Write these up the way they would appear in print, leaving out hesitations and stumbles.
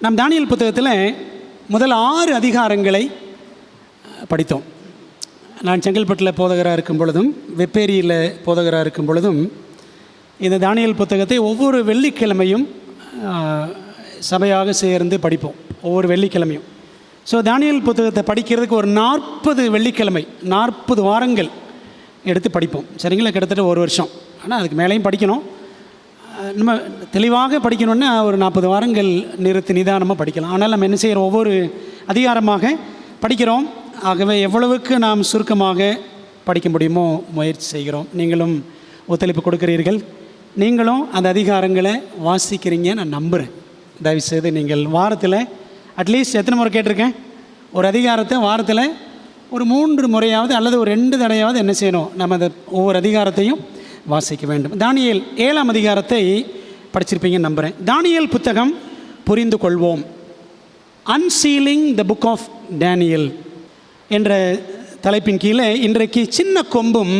நாம் தானியேல் புத்தகத்தில் முதல் 6 அதிகாரங்களை படித்தோம். நான் செங்கல்பட்டில் போதகராக இருக்கும் பொழுதும் வெப்பேரியில் போதகராக இருக்கும் பொழுதும் இந்த தானியேல் புத்தகத்தை ஒவ்வொரு வெள்ளிக்கிழமையும் சபையாக சேர்ந்து படிப்போம், ஒவ்வொரு வெள்ளிக்கிழமையும். ஸோ தானியேல் புத்தகத்தை படிக்கிறதுக்கு ஒரு 40 வெள்ளிக்கிழமை 40 வாரங்கள் எடுத்து படிப்போம். சரிங்களா? கிட்டத்தட்ட ஒரு வருஷம். ஆனால் அதுக்கு மேலேயும் படிக்கணும். நம்ம தெளிவாக படிக்கணுன்னா ஒரு 40 வாரங்கள் நிதானமாக படிக்கலாம். ஆனால் நம்ம என்ன செய்கிறோம், ஒவ்வொரு அதிகாரமாக படிக்கிறோம். ஆகவே எவ்வளவுக்கு நாம் சுருக்கமாக படிக்க முடியுமோ முயற்சி செய்கிறோம். நீங்களும் ஒத்துழைப்பு கொடுக்கிறீர்கள். நீங்களும் அந்த அதிகாரங்களை வாசிக்கிறீங்க நான் நம்புகிறேன். தயவுசெய்து நீங்கள் வாரத்தில் அட்லீஸ்ட் எத்தனை முறை கேட்டிருக்கேன், ஒரு அதிகாரத்தை வாரத்தில் ஒரு 3 முறையாவது அல்லது ஒரு 2 தடையாவது என்ன செய்யணும், நம்ம அந்த ஒவ்வொரு அதிகாரத்தையும் வாசிக்க வேண்டும். தானியேல் 7ஆம் அதிகாரத்தை படிச்சிருப்பீங்கன்னு நம்புகிறேன். தானியேல் புத்தகம் புரிந்து கொள்வோம், unsealing the book of Daniel என்ற தலைப்பின் கீழே இன்றைக்கு சின்ன கொம்பும்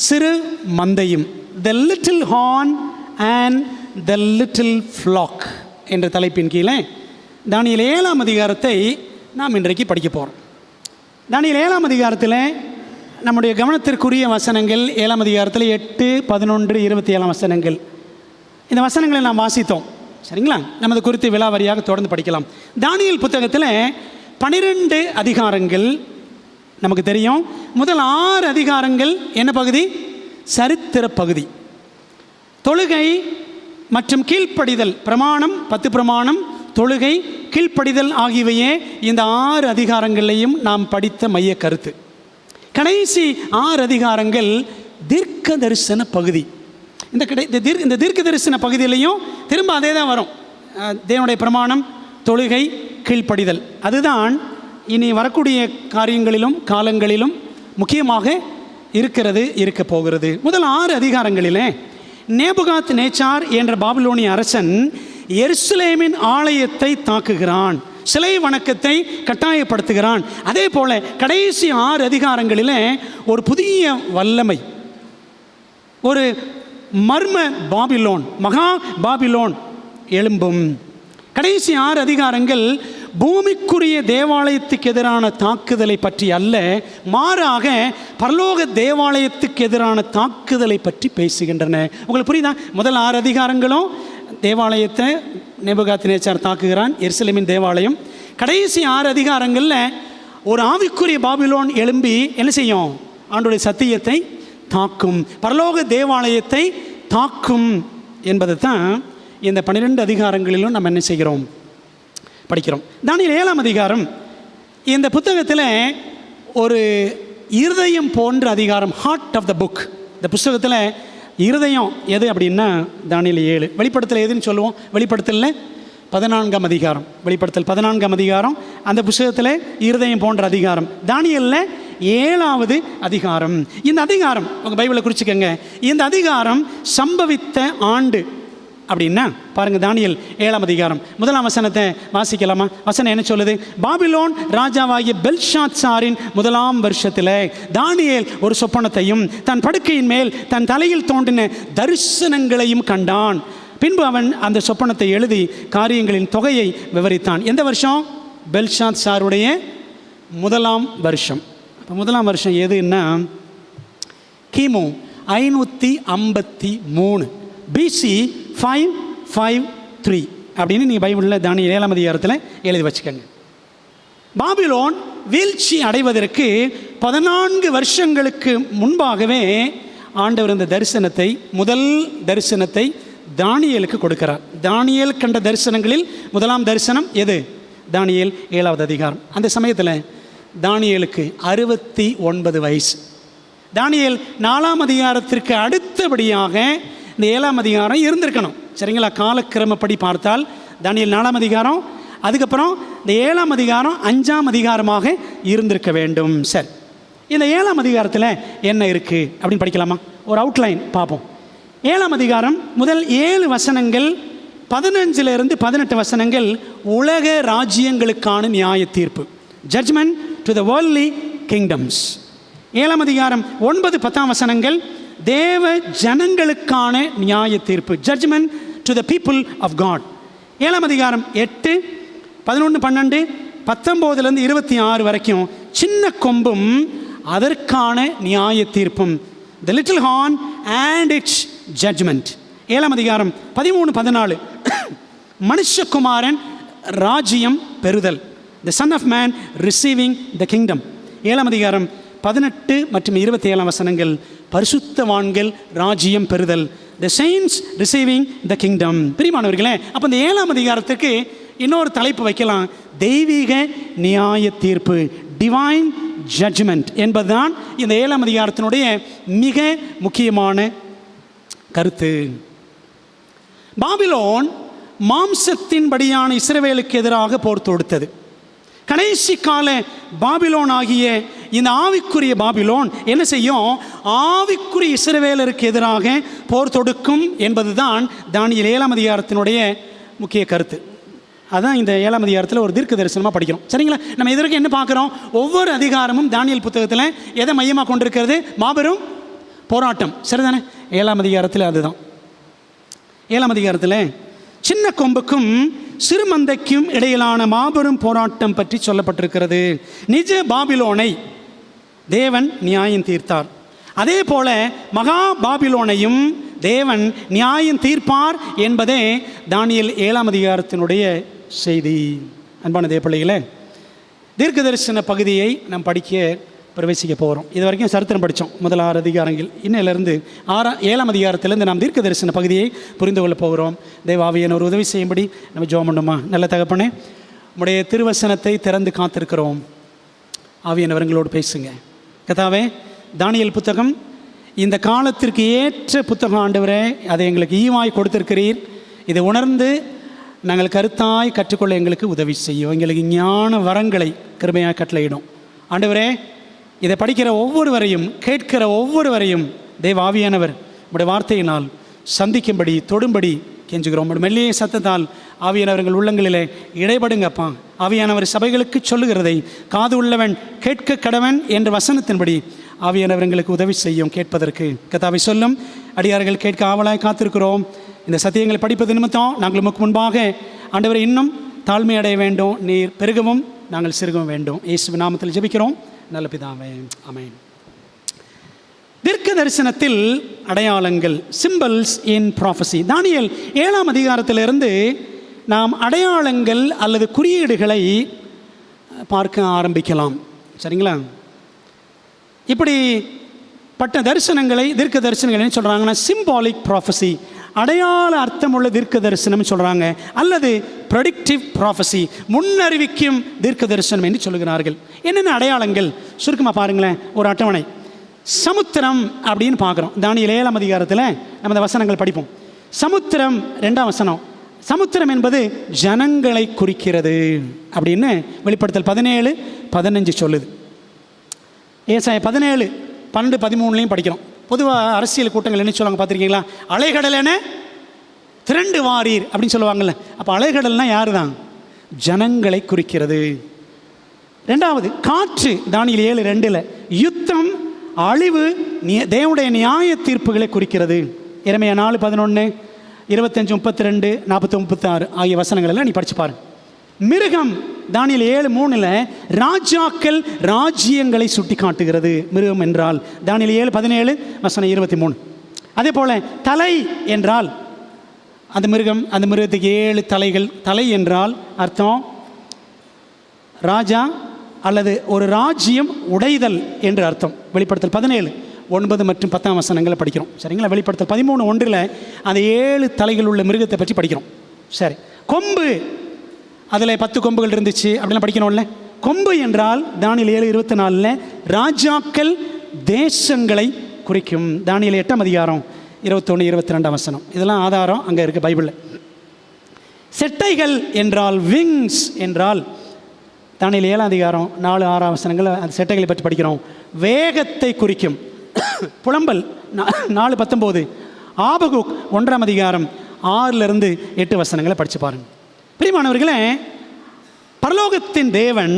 சிறு மந்தையும், the little horn and the little flock என்ற தலைப்பின் கீழே தானியேல் 7ஆம் அதிகாரத்தை நாம் இன்றைக்கு படிக்க போகிறோம். தானியேல் 7ஆம் அதிகாரத்தில் நம்முடைய கவனத்திற்குரிய வசனங்கள் 7ஆம் அதிகாரத்தில் 8, 11, 27 வசனங்கள். இந்த வசனங்களை நாம் வாசித்தோம். சரிங்களா? நமது குறித்து விலாவரியாக தொடர்ந்து படிக்கலாம். தானியேல் புத்தகத்தில் 12 அதிகாரங்கள் நமக்கு தெரியும். முதல் 6 அதிகாரங்கள் என்ன பகுதி? சரித்திர பகுதி. தொழுகை மற்றும் கீழ்ப்படிதல், பிரமாணம், 10 பிரமாணம், தொழுகை, கீழ்ப்படிதல் ஆகியவையே இந்த 6 அதிகாரங்களையும் நாம் படித்த மைய கருத்து. கடைசி 6 அதிகாரங்கள் தீர்க்க தரிசன பகுதி. இந்த தீர்க்க தரிசன பகுதியிலையும் திரும்ப அதே தான் வரும். தேவனுடைய பிரமாணம், தொழுகை, கீழ்ப்படிதல். அதுதான் இனி வரக்கூடிய காரியங்களிலும் காலங்களிலும் முக்கியமாக இருக்க போகிறது. முதல் 6 அதிகாரங்களிலே நேபுகாத் நேச்சார் என்ற பாபிலோனிய அரசன் எருசலேமின் ஆலயத்தை தாக்குகிறான், சிலை வணக்கத்தை கட்டாயப்படுத்துகிறான். அதே போல கடைசி 6 அதிகாரங்களில் ஒரு புதிய வல்லமை, ஒரு மர்ம பாபிலோன், மகா பாபிலோன் எழும்பும். கடைசி 6 அதிகாரங்கள் பூமிக்குரிய தேவாலயத்துக்கு எதிரான தாக்குதலை பற்றி அல்ல, மாறாக பரலோக தேவாலயத்துக்கு எதிரான தாக்குதலை பற்றி பேசுகின்றன. உங்களுக்கு புரியுதா? முதல் 6 அதிகாரங்களும் தேவாலயத்தை நேபுகாத்நேச்சார் தாக்குகிறான், எருசலேமின் தேவாலயம். கடைசி 6 அதிகாரங்களில் ஒரு ஆவிக்குரிய பாபிலோன் எழும்பி என்ன செய்யும்? ஆண்டவருடைய சத்தியத்தை தாக்கும், பரலோக தேவாலயத்தை தாக்கும் என்பதை தான் இந்த 12 அதிகாரங்களிலும் நம்ம என்ன செய்கிறோம், படிக்கிறோம். தானியேல் 7ஆம் அதிகாரம் இந்த புத்தகத்தில் ஒரு இருதயம் போன்ற அதிகாரம், ஹார்ட் ஆஃப் த புக். இந்த புத்தகத்தில் இருதயம் எது அப்படின்னா தானியேல் 7. வெளிப்படுத்தல் எதுன்னு சொல்லுவோம்? வெளிப்படுத்தலில் 14ஆம் அதிகாரம், வெளிப்படுத்தல் 14ஆம் அதிகாரம் அந்த புத்தகத்தில் இருதயம் போன்ற அதிகாரம். தானியேலில் 7ஆவது அதிகாரம். இந்த அதிகாரம் உங்கள் பைபிளை குறிச்சிக்கங்க. இந்த அதிகாரம் சம்பவித்த ஆண்டு அப்படின்னா பாருங்கள், தானியேல் 7ஆம் அதிகாரம் 1ஆம் வசனத்தை வாசிக்கலாமா? வசனம் என்ன சொல்லுது? பாபிலோன் ராஜாவாகிய பெல்ஷாத்சாரின் 1ஆம் வருஷத்தில் தானியேல் ஒரு சொப்பனத்தையும் தன் படுக்கையின் மேல் தன் தலையில் தோன்றின தரிசனங்களையும் கண்டான். பின்பு அவன் அந்த சொப்பனத்தை எழுதி காரியங்களின் தொகையை விவரித்தான். எந்த வருஷம்? பெல்ஷாத்சாருடைய 1ஆம் வருஷம். இப்போ 1ஆம் வருஷம் எதுன்னா கிமு 553 BC 553 அப்படின்னு நீங்கள் பைபிளில் தானியேல் 7ஆம் அதிகாரத்தில் எழுதி வச்சுக்கோங்க. பாபிலோன் வீழ்ச்சி அடைவதற்கு 14 வருஷங்களுக்கு முன்பாகவே ஆண்டவர் இந்த தரிசனத்தை, முதல் தரிசனத்தை தானியேலுக்கு கொடுக்கிறார். தானியேல் கண்ட தரிசனங்களில் 1ஆம் தரிசனம் எது? தானியேல் 7ஆவது அதிகாரம். அந்த சமயத்தில் தானியேலுக்கு 69 வயசு. தானியேல் 4ஆம் அதிகாரத்திற்கு அடுத்தபடியாக இந்த 7ஆம் அதிகாரம் இருந்திருக்கணும். சரிங்களா? காலக்கிரமப்படி பார்த்தால் தானியேல் 4ஆம் அதிகாரம், அதுக்கப்புறம் இந்த 7ஆம் அதிகாரம் 5ஆம் அதிகாரமாக இருந்திருக்க வேண்டும். சரி, இந்த 7ஆம் அதிகாரத்தில் என்ன இருக்குது அப்படின்னு படிக்கலாமா? ஒரு அவுட்லைன் பார்ப்போம். 7ஆம் அதிகாரம் முதல் 7 வசனங்கள் 15 to 18 வசனங்கள் உலக ராஜ்யங்களுக்கான நியாய தீர்ப்பு, judgment to the worldly kingdoms. 7ஆம் அதிகாரம் 9, 10 வசனங்கள் தேவ ஜனங்களுக்கான நியாய தீர்ப்பு, judgment to the people of God. 7ஆம் அதிகாரம் 8, 11, 12, 19 26 வரைக்கும் சின்ன கொம்பும் அதற்கான நியாய தீர்ப்பும், the little horn and its judgment. 7ஆம் அதிகாரம் 13, 14 மனுஷகுமாரன் ராஜ்யம் பெறுதல், the son of man receiving the kingdom. 7ஆம் அதிகாரம் 18 மற்றும் 27 வசனங்கள் பரிசுத்தவான்கள் ராஜ்யம் பெறுதல், the saints receiving the kingdom. பிரியமானவர்களே, அப்போ இந்த 7ஆம் அதிகாரத்துக்கு இன்னொரு தலைப்பு வைக்கலாம், தெய்வீக நியாய தீர்ப்பு, டிவைன் ஜட்ஜ்மெண்ட் என்பதுதான் இந்த 7ஆம் அதிகாரத்தினுடைய மிக முக்கியமான கருத்து. பாபிலோன் மாம்சத்தின்படியான இஸ்ரவேலுக்கு எதிராக போர் தொடுத்தது. கடைசி கால பாபிலோன் ஆகிய இந்த ஆவிக்குரிய பாபிலோன் என்ன செய்யும்? ஆவிக்குரிய இஸ்ரவேலருக்கு எதிராக போர் தொடுக்கும் என்பதுதான் தானியேல் 7ஆம் அதிகாரத்தினுடைய முக்கிய கருத்து. அதான் இந்த 7ஆம் அதிகாரத்தில் ஒரு தீர்க்க தரிசனமாக படிக்கிறோம். சரிங்களா? நம்ம இதற்கு என்ன பார்க்குறோம்? ஒவ்வொரு அதிகாரமும் தானியேல் புத்தகத்தில் எதை மையமாக கொண்டிருக்கிறது? மாபெரும் போராட்டம். சரிதானே? 7ஆம் அதிகாரத்தில் அதுதான். 7ஆம் அதிகாரத்தில் சின்ன கொம்புக்கும் சிறுமந்தைக்கும் இடையிலான மாபெரும் போராட்டம் பற்றி சொல்லப்பட்டிருக்கிறது. நிஜ பாபிலோனை தேவன் நியாயம் தீர்த்தார். அதே போல மகா பாபிலோனையும் தேவன் நியாயம் தீர்ப்பார் என்பதே தானியேல் 7ஆம் அதிகாரத்தினுடைய செய்தி. அன்பான தேவ பிள்ளைகளே, தீர்க்க தரிசன பகுதியை நாம் படிக்க பிரவேசிக்க போகிறோம். இது வரைக்கும் சரித்திரம் படித்தோம், முதல் 6 அதிகாரங்கள். இன்னிலிருந்து 7ஆம் அதிகாரத்திலிருந்து நாம் தீர்க்க தரிசன பகுதியை புரிந்து கொள்ள போகிறோம். தேவ ஆவியான ஒரு உதவி செய்யும்படி நம்ம ஜெபம் பண்ணுமா? நல்ல தகப்பனே, உம்முடைய திருவசனத்தை திறந்து காத்திருக்கிறோம். ஆவியானவர்களோடு பேசுங்க கர்த்தாவே. தானியேல் புத்தகம் இந்த காலத்திற்கு ஏற்ற புத்தகம் ஆண்டவரே, அதை எங்களுக்கு ஈவாய் கொடுத்திருக்கிறீர். இதை உணர்ந்து நாங்கள் கருத்தாய் கற்றுக்கொள்ள எங்களுக்கு உதவி செய்யும். எங்களுக்கு ஞான வரங்களை கிருபையாக கட்டளையிடும் ஆண்டவரே. இதை படிக்கிற ஒவ்வொருவரையும், கேட்கிற ஒவ்வொருவரையும் தேவ ஆவியானவர் உடைய வார்த்தையினால் சந்திக்கும்படி, தொடும்படி கெஞ்சுகிறோம். மெல்லிய சத்தத்தால் ஆவியானவர்கள் உள்ளங்களிலே இடைபடுங்கப்பா. ஆவியானவர் சபைகளுக்கு சொல்லுகிறதை காது உள்ளவன் கேட்க கடவன் என்ற வசனத்தின்படி ஆவியானவர்களுக்கு உதவி செய்யும் கேட்பதற்கு. கர்த்தாவே சொல்லும் அடியார்கள் கேட்க ஆவலாய் காத்திருக்கிறோம். இந்த சத்தியங்களை படிப்பது நிமித்தம் நாங்கள் உமக்கு முன்பாக ஆண்டவரை இன்னும் தாழ்மை அடைய வேண்டும். நீர் பெருகவும் நாங்கள் சிறுகவும் வேண்டும். இயேசுவின் நாமத்தில் ஜெபிக்கிறோம் நல்ல பிதாவே, ஆமென். தீர்க்க தரிசனத்தில் அடையாளங்கள், சிம்பல்ஸ் இன் ப்ராஃபஸி. தானியேல் 7ஆம் அதிகாரத்திலிருந்து நாம் அடையாளங்கள் அல்லது குறியீடுகளை பார்க்க ஆரம்பிக்கலாம். சரிங்களா? இப்படிப்பட்ட தரிசனங்களை, தீர்க்க தரிசனங்கள் என்ன சொல்கிறாங்கன்னா, சிம்பாலிக் ப்ராஃபஸி, அடையாள அர்த்தமுள்ள தீர்க்க தரிசனம் சொல்கிறாங்க, அல்லது ப்ரெடிக்டிவ் ப்ராஃபஸி, முன்னறிவிக்கும் தீர்க்க தரிசனம் என்று சொல்லுகிறார்கள். என்னென்ன அடையாளங்கள் சுருக்கமாக பாருங்களேன். ஒரு அட்டவணை. சமுத்திரம் அப்படின்னு பார்க்குறோம். தானியேல் 7ஆம் அதிகாரத்தில் நம்ம இந்த வசனங்கள் படிப்போம். சமுத்திரம் 2ஆம் வசனம், சமுத்திரம் என்பது ஜனங்களை குறிக்கிறது அப்படின்னு வெளிப்படுத்தல் 17:15 சொல்லுது. ஏசாயா 17:12-13 படிக்கிறோம். பொதுவாக அரசியல் கூட்டங்கள் என்ன சொல்லுவாங்க பார்த்துருக்கீங்களா? அலைகடல் என திரண்டு வாரீர் அப்படின்னு சொல்லுவாங்கள்ல. அப்போ அலைகடல்னால் யார் தான்? ஜனங்களை குறிக்கிறது. 2வது காற்று. தானியேல் 7:2 யுத்தம், அழிவு, தேவனுடைய நியாய தீர்ப்புகளை குறிக்கிறது. எரேமியா 4:11, 25, 32, 40, 36 ஆகிய வசனங்கள் எல்லாம் நீ படிச்சு பாரு. மிருகம் தானியேல் 7:3 ராஜாக்கள் ராஜ்யங்களை சுட்டி காட்டுகிறது. மிருகம் என்றால் தானியேல் 7:17-23. அதே போல தலை என்றால் அந்த மிருகம், அந்த மிருகத்துக்கு 7 தலைகள். தலை என்றால் அர்த்தம் ராஜா அல்லது ஒரு ராஜ்யம் உடைதல் என்று அர்த்தம். வெளிப்படுத்தல் 17:9 மற்றும் 10 வசனங்களை படிக்கிறோம். சரிங்களா? வெளிப்படுத்தல் 13:1 அந்த 7 தலைகள் உள்ள மிருகத்தை பற்றி படிக்கிறோம். சரி, கொம்பு, அதில் 10 கொம்புகள் இருந்துச்சு அப்படிலாம் படிக்கணும்ல. கொம்பு என்றால் தானியேல் 7:24 ராஜாக்கள் தேசங்களை குறிக்கும். தானியேல் 8ஆம் அதிகாரம் 21-22 வசனம். இதெல்லாம் ஆதாரம் அங்கே இருக்குது பைபிளில். செட்டைகள் என்றால், விங்ஸ் என்றால் தானியேல் 7ஆம் அதிகாரம் 4-6 வசனங்கள் அந்த செட்டைகளை பற்றி படிக்கிறோம். வேகத்தை குறிக்கும். புலம்பல் 4:19. ஆபகுக் 1ஆம் அதிகாரம் 6-8 வசனங்களை படித்து பாருங்கள். பிரியமானவர்களே, பரலோகத்தின் தேவன்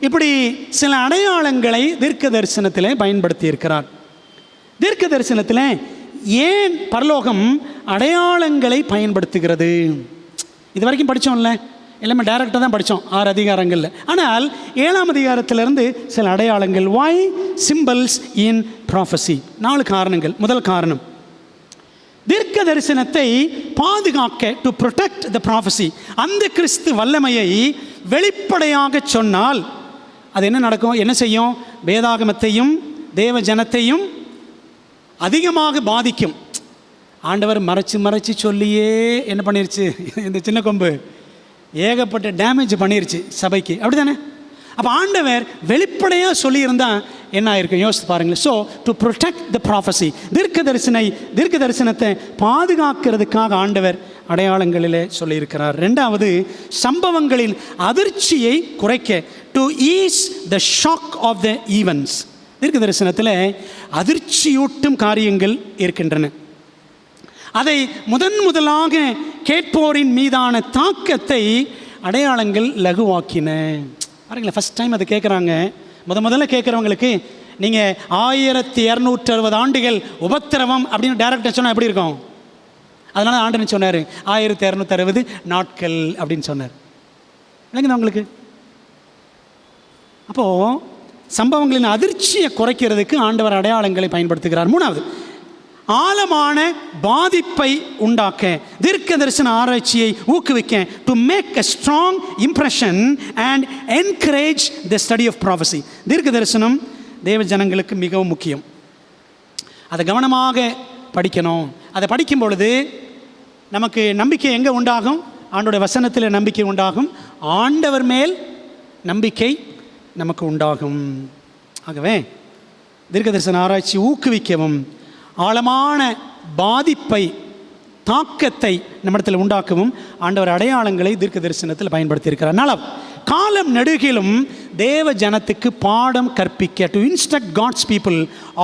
இப்படி சில அடையாளங்களை தீர்க்க தரிசனத்திலே பயன்படுத்தி இருக்கிறார். தீர்க்க தரிசனத்தில் ஏன் பரலோகம் அடையாளங்களை பயன்படுத்துகிறது? இது வரைக்கும் படித்தோம்ல, எல்லாமே டைரெக்டாக தான் படித்தோம் 6 அதிகாரங்களில். ஆனால் 7ஆம் அதிகாரத்திலிருந்து சில அடையாளங்கள். வாய் சிம்பிள்ஸ் இன் ப்ராஃபஸி? 4 காரணங்கள். முதல் காரணம், தீர்க்க தரிசனத்தை பாதுகாக்க, டு ப்ரொடெக்ட் த ப்ராஃபஸி, அந்த கிறிஸ்து வல்லமையை வெளிப்படையாக சொன்னால் அது என்ன நடக்கும், என்ன செய்யும்? வேதாகமத்தையும் தேவ ஜனத்தையும் அதிகமாக பாதிக்கும். ஆண்டவர் மறைச்சு சொல்லியே என்ன பண்ணிருச்சு, இந்த சின்ன கொம்பு ஏகப்பட்ட டேமேஜ் பண்ணிருச்சு சபைக்கு, அப்படி தானே? அப்போ ஆண்டவர் வெளிப்படையாக சொல்லியிருந்தா என்ன ஆயிருக்கும் யோசித்து பாருங்கள். So to protect the prophecy, தீர்க்க தரிசனத்தை பாதுகாக்கிறதுக்காக ஆண்டவர் அடையாளங்களிலே சொல்லியிருக்கிறார். 2வது, சம்பவங்களின் அதிர்ச்சியை குறைக்க, to ease the shock of the events. தீர்க்க தரிசனத்தில் அதிர்ச்சியூட்டும் காரியங்கள் இருக்கின்றன. அதை முதலாக கேட்போரின் மீதான தாக்கத்தை அடையாளங்கள் லகுவாக்கின. பாருங்களேன், ஃபஸ்ட் டைம் அதை கேட்குறாங்க. முதல்ல கேட்குறவங்களுக்கு நீங்கள் 1260 ஆண்டுகள் உபத்திரவம் அப்படின்னு டைரக்டாக சொன்னால் எப்படி இருக்கும்? அதனால ஆண்டவன் சொன்னார் 1260 நாட்கள் அப்படின்னு சொன்னார். இல்லைங்க உங்களுக்கு? அப்போது சம்பவங்களின் அதிர்ச்சியை குறைக்கிறதுக்கு ஆண்டவர் அடையாளங்களை பயன்படுத்துகிறார். 3வது, ஆழமான பாதிப்பை உண்டாக்க, தீர்க்க தரிசன ஆராய்ச்சியை ஊக்குவிக்க, to make a strong impression and encourage the study of prophecy. தீர்க்க தரிசனம் தேவ ஜனங்களுக்கு மிகவும் முக்கியம். அதை கவனமாக படிக்கணும். அதை படிக்கும் பொழுது நமக்கு நம்பிக்கை எங்கே உண்டாகும்? ஆண்டோட வசனத்தில் நம்பிக்கை உண்டாகும், ஆண்டவர் மேல் நம்பிக்கை நமக்கு உண்டாகும். ஆகவே தீர்க்க தரிசன ஆராய்ச்சி ஊக்குவிக்கவும், ஆழமான பாதிப்பை தாக்கத்தை நம்மிடத்தில் உண்டாக்கவும் ஆண்டவர் அடையாளங்களை தீர்க்க தரிசனத்தில் பயன்படுத்தியிருக்கிறார். அதனால் காலம் நெடுகிலும் தேவ ஜனத்துக்கு பாடம் கற்பிக்க, to instruct God's people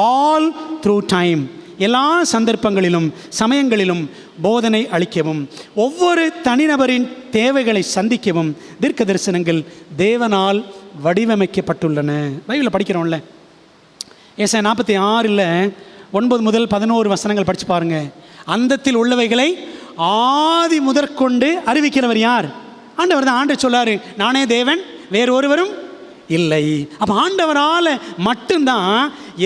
all through time, எல்லா சந்தர்ப்பங்களிலும் சமயங்களிலும் போதனை அளிக்கவும், ஒவ்வொரு தனிநபரின் தேவைகளை சந்திக்கவும் தீர்க்க தரிசனங்கள் தேவனால் வடிவமைக்கப்பட்டுள்ளன. பைபிளில் படிக்கிறோம்ல, ஏசாயா 46 9 முதல் 11 வசனங்கள் படித்து பாருங்கள். அந்தத்தில் உள்ளவைகளை ஆதி முதற்கொண்டு அறிவிக்கிறவர் யார்? ஆண்டவர் தான். ஆண்டவர் சொல்லாரு, நானே தேவன், வேறு ஒருவரும் இல்லை. அப்போ ஆண்டவரால் மட்டும்தான்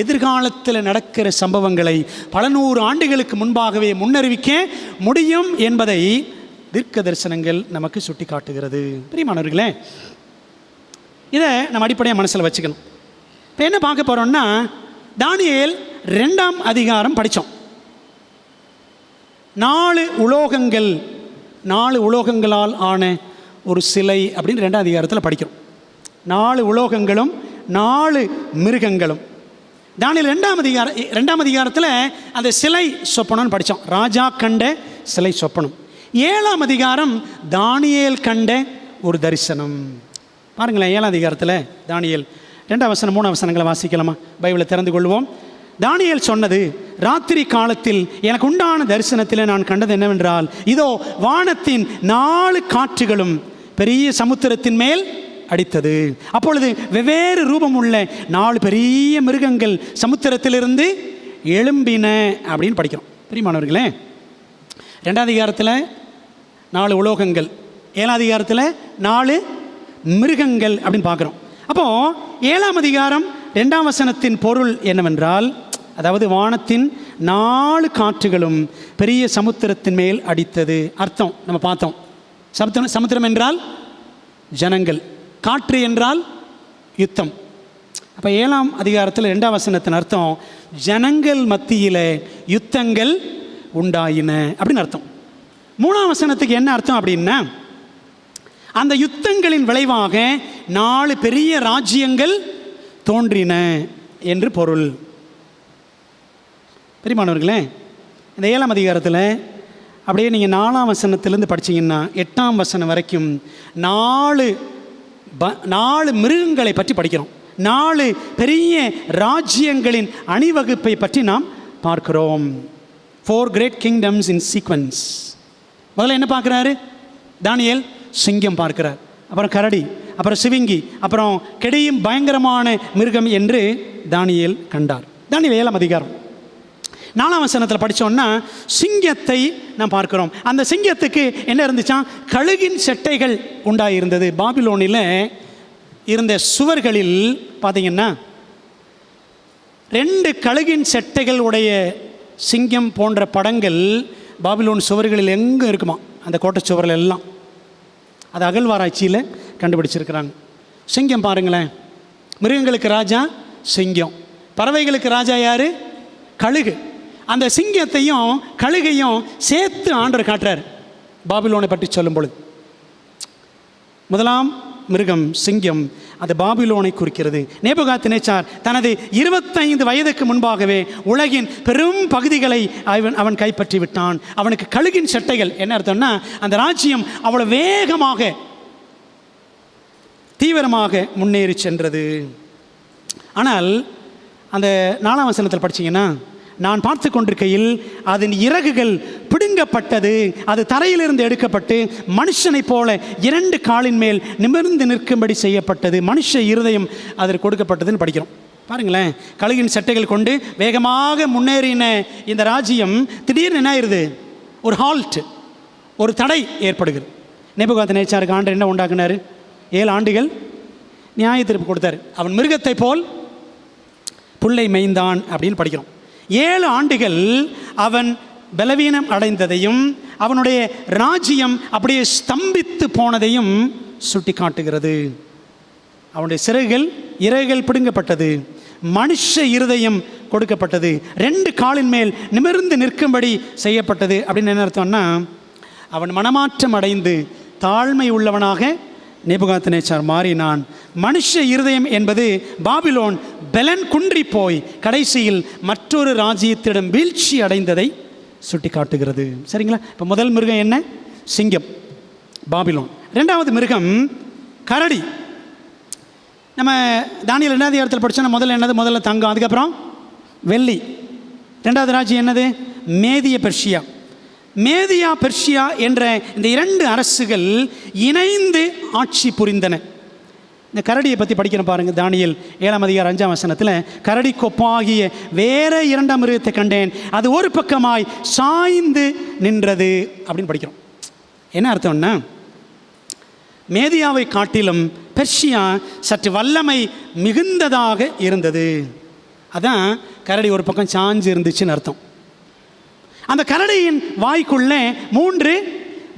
எதிர்காலத்தில் நடக்கிற சம்பவங்களை பல நூறு ஆண்டுகளுக்கு முன்பாகவே முன்னறிவிக்க முடியும் என்பதை தீர்க்க தரிசனங்கள் நமக்கு சுட்டி காட்டுகிறது. பிரியமானவர்களே, இதை நம்ம அடிப்படையாக மனசில் வச்சுக்கணும். இப்போ என்ன பார்க்க போகிறோம்னா, தானியேல் 2ஆம் அதிகாரம் படித்தோம். 4 உலோகங்களால் ஆன ஒரு சிலை அப்படின்னு 2ஆம் அதிகாரத்தில் படிக்கிறோம். 4 உலோகங்களும் 4 மிருகங்களும். தானியேல் 2ஆம் அதிகாரத்தில் அந்த சிலை சொப்பனம்னு படித்தோம். ராஜா கண்ட சிலை சொப்பனம். 7ஆம் அதிகாரம் தானியேல் கண்ட ஒரு தரிசனம். பாருங்களேன், 7ஆம் அதிகாரத்தில் தானியேல் 2ஆம் வசனம் 3ஆம் வசனங்களை வாசிக்கலாமா? பைபிளை திறந்து கொள்வோம். தானியேல் சொன்னது, ராத்திரி காலத்தில் எனக்கு உண்டான தரிசனத்தில் நான் கண்டது என்னவென்றால், இதோ வானத்தின் 4 காற்றுகளும் பெரிய சமுத்திரத்தின் மேல் அடித்தது. அப்பொழுது வெவ்வேறு ரூபம் உள்ள 4 பெரிய மிருகங்கள் சமுத்திரத்திலிருந்து எழும்பின அப்படின்னு படிக்கிறோம். பிரியமானவர்களே, 2ஆம் அதிகாரத்தில் 4 உலோகங்கள், 7ஆம் அதிகாரத்தில் 4 மிருகங்கள் அப்படின்னு பார்க்குறோம். அப்போது 7ஆம் அதிகாரம் 2ஆம் வசனத்தின் பொருள் என்னவென்றால், அதாவது வானத்தின் 4 காற்றுகளும் பெரிய சமுத்திரத்தின் மேல் அடித்தது. அர்த்தம் நம்ம பார்த்தோம். சமுத்திரம் என்றால் ஜனங்கள், காற்று என்றால் யுத்தம். அப்போ 7ஆம் அதிகாரத்தில் 2ஆம் வசனத்தின் அர்த்தம், ஜனங்கள் மத்தியில் யுத்தங்கள் உண்டாயின அப்படின்னு அர்த்தம். 3ஆம் வசனத்துக்கு என்ன அர்த்தம் அப்படின்னா, அந்த யுத்தங்களின் விளைவாக 4 பெரிய ராஜ்யங்கள் தோன்றின என்று பொருள். பிரியமானவர்களே, இந்த 7ஆம் அதிகாரத்தில் அப்படியே நீங்கள் 4ஆம் வசனத்திலேருந்து படித்தீங்கன்னா 8ஆம் வசனம் வரைக்கும் 4 மிருகங்களை பற்றி படிக்கிறோம். 4 பெரிய ராஜ்யங்களின் அணிவகுப்பை பற்றி நாம் பார்க்கிறோம். 4 great kingdoms in sequence. முதல்ல என்ன பார்க்குறாரு தானியேல்? சிங்கம் பார்க்கிறார், அப்புறம் கரடி, அப்புறம் சிவிங்கி, அப்புறம் கெடியும் பயங்கரமான மிருகம் என்று தானியேல் கண்டார். தானியேல் 7ஆம் அதிகாரம். 4ஆம் வசனத்தில் படித்தோன்னா சிங்கத்தை நாம் பார்க்கிறோம். அந்த சிங்கத்துக்கு என்ன இருந்துச்சான்? கழுகின் செட்டைகள் உண்டாயிருந்தது. பாபிலோனில் இருந்த சுவர்களில் பார்த்தீங்கன்னா 2 கழுகின் செட்டைகள் உடைய சிங்கம் போன்ற படங்கள் பாபிலோன் சுவர்களில் எங்கே இருக்குமா, அந்த கோட்டை சுவர்கள் எல்லாம். அது அகழ்வாராய்ச்சியில் கண்டுபிடிச்சிருக்கிறாங்க. சிங்கம் பாருங்களேன், மிருகங்களுக்கு ராஜா சிங்கம், பறவைகளுக்கு ராஜா யார்? கழுகு. அந்த சிங்கத்தையும் கழுகையும் சேர்த்து ஆண்டவர் காட்டுறார் பாபிலோனை பற்றி சொல்லும் பொழுது. முதலாம் மிருகம் சிங்கம், அது பாபிலோனை குறிக்கிறது. நேபுகாத்நேச்சார் தனது 25 வயதுக்கு முன்பாகவே உலகின் பெரும் பகுதிகளை அவன் கைப்பற்றி விட்டான். அவனுக்கு கழுகின் சட்டைகள். என்ன அர்த்தம்னா, அந்த ராஜ்யம் அவ்வளவு வேகமாக தீவிரமாக முன்னேறி சென்றது. ஆனால் அந்த 4ஆம் வசனத்தில் படிச்சீங்கன்னா, நான் பார்த்து கொண்டிருக்கையில் அதன் இறகுகள் பிடுங்கப்பட்டது, அது தரையிலிருந்து எடுக்கப்பட்டு மனுஷனைப் போல 2 காலின் மேல் நிமிர்ந்து நிற்கும்படி செய்யப்பட்டது, மனுஷ இருதயம் அதற்கு கொடுக்கப்பட்டதுன்னு படிக்கிறோம். பாருங்களேன், கழுகின் சட்டைகள் கொண்டு வேகமாக முன்னேறின இந்த ராஜ்யம் திடீர்னு என்ன ஆயிருது? ஒரு ஹால்ட், ஒரு தடை ஏற்படுகிறது. நேபுகாத்நேச்சாருக்கு ஆண்டவர் என்ன உண்டாக்குனார்? 7 ஆண்டுகள் நியாய தீர்ப்பு கொடுத்தார். அவன் மிருகத்தை போல் புல்லை மேய்ந்தான் அப்படின்னு படிக்கிறோம். 7 ஆண்டுகள் அவன் பலவீனம் அடைந்ததையும் அவனுடைய ராஜ்யம் அப்படியே ஸ்தம்பித்து போனதையும் சுட்டி காட்டுகிறது. அவனுடைய இறகுகள் பிடுங்கப்பட்டது, மனுஷ இருதயம் கொடுக்கப்பட்டது, 2 காலின் மேல் நிமிர்ந்து நிற்கும்படி செய்யப்பட்டது. அப்படின்னு என்ன அர்த்தம்னா, அவன் மனமாற்றம் அடைந்து தாழ்மை உள்ளவனாக நேபுகாத்நேச்சார் மாறினான். மனுஷ இருதயம் என்பது பாபிலோன் பெலன் குன்றி போய் கடைசியில் மற்றொரு ராஜ்யத்திடம் வீழ்ச்சி அடைந்ததை சுட்டி காட்டுகிறது. சரிங்களா? இப்போ முதல் மிருகம் என்ன? சிங்கம், பாபிலோன். 2வது மிருகம் கரடி. நம்ம தானியேல் 2ஆம் அதிகாரத்தில் படித்தோன்னா முதல்ல என்னது? முதல்ல தங்கம், அதுக்கப்புறம் வெள்ளி. 2வது ராஜ்யம் என்னது? மேதிய பெர்ஷியா. மேதியா பெர்ஷியா என்ற இந்த 2 அரசுகள் இணைந்து ஆட்சி புரிந்தன. இந்த கரடியை பற்றி படிக்கிறேன் பாருங்கள். தானியேல் 7ஆம் அதிகாரம் 5ஆம் வசனத்தில், கரடி கொப்பாகிய வேற 2ஆம் மிருகத்தை கண்டேன், அது ஒரு பக்கமாய் சாய்ந்து நின்றது அப்படின்னு படிக்கிறோம். என்ன அர்த்தம்னா, மேதியாவை காட்டிலும் பெர்ஷியா சற்று வல்லமை மிகுந்ததாக இருந்தது. அதான் கரடி ஒரு பக்கம் சாஞ்சு இருந்துச்சுன்னு அர்த்தம். அந்த கரடியின் வாய்க்குள்ளே 3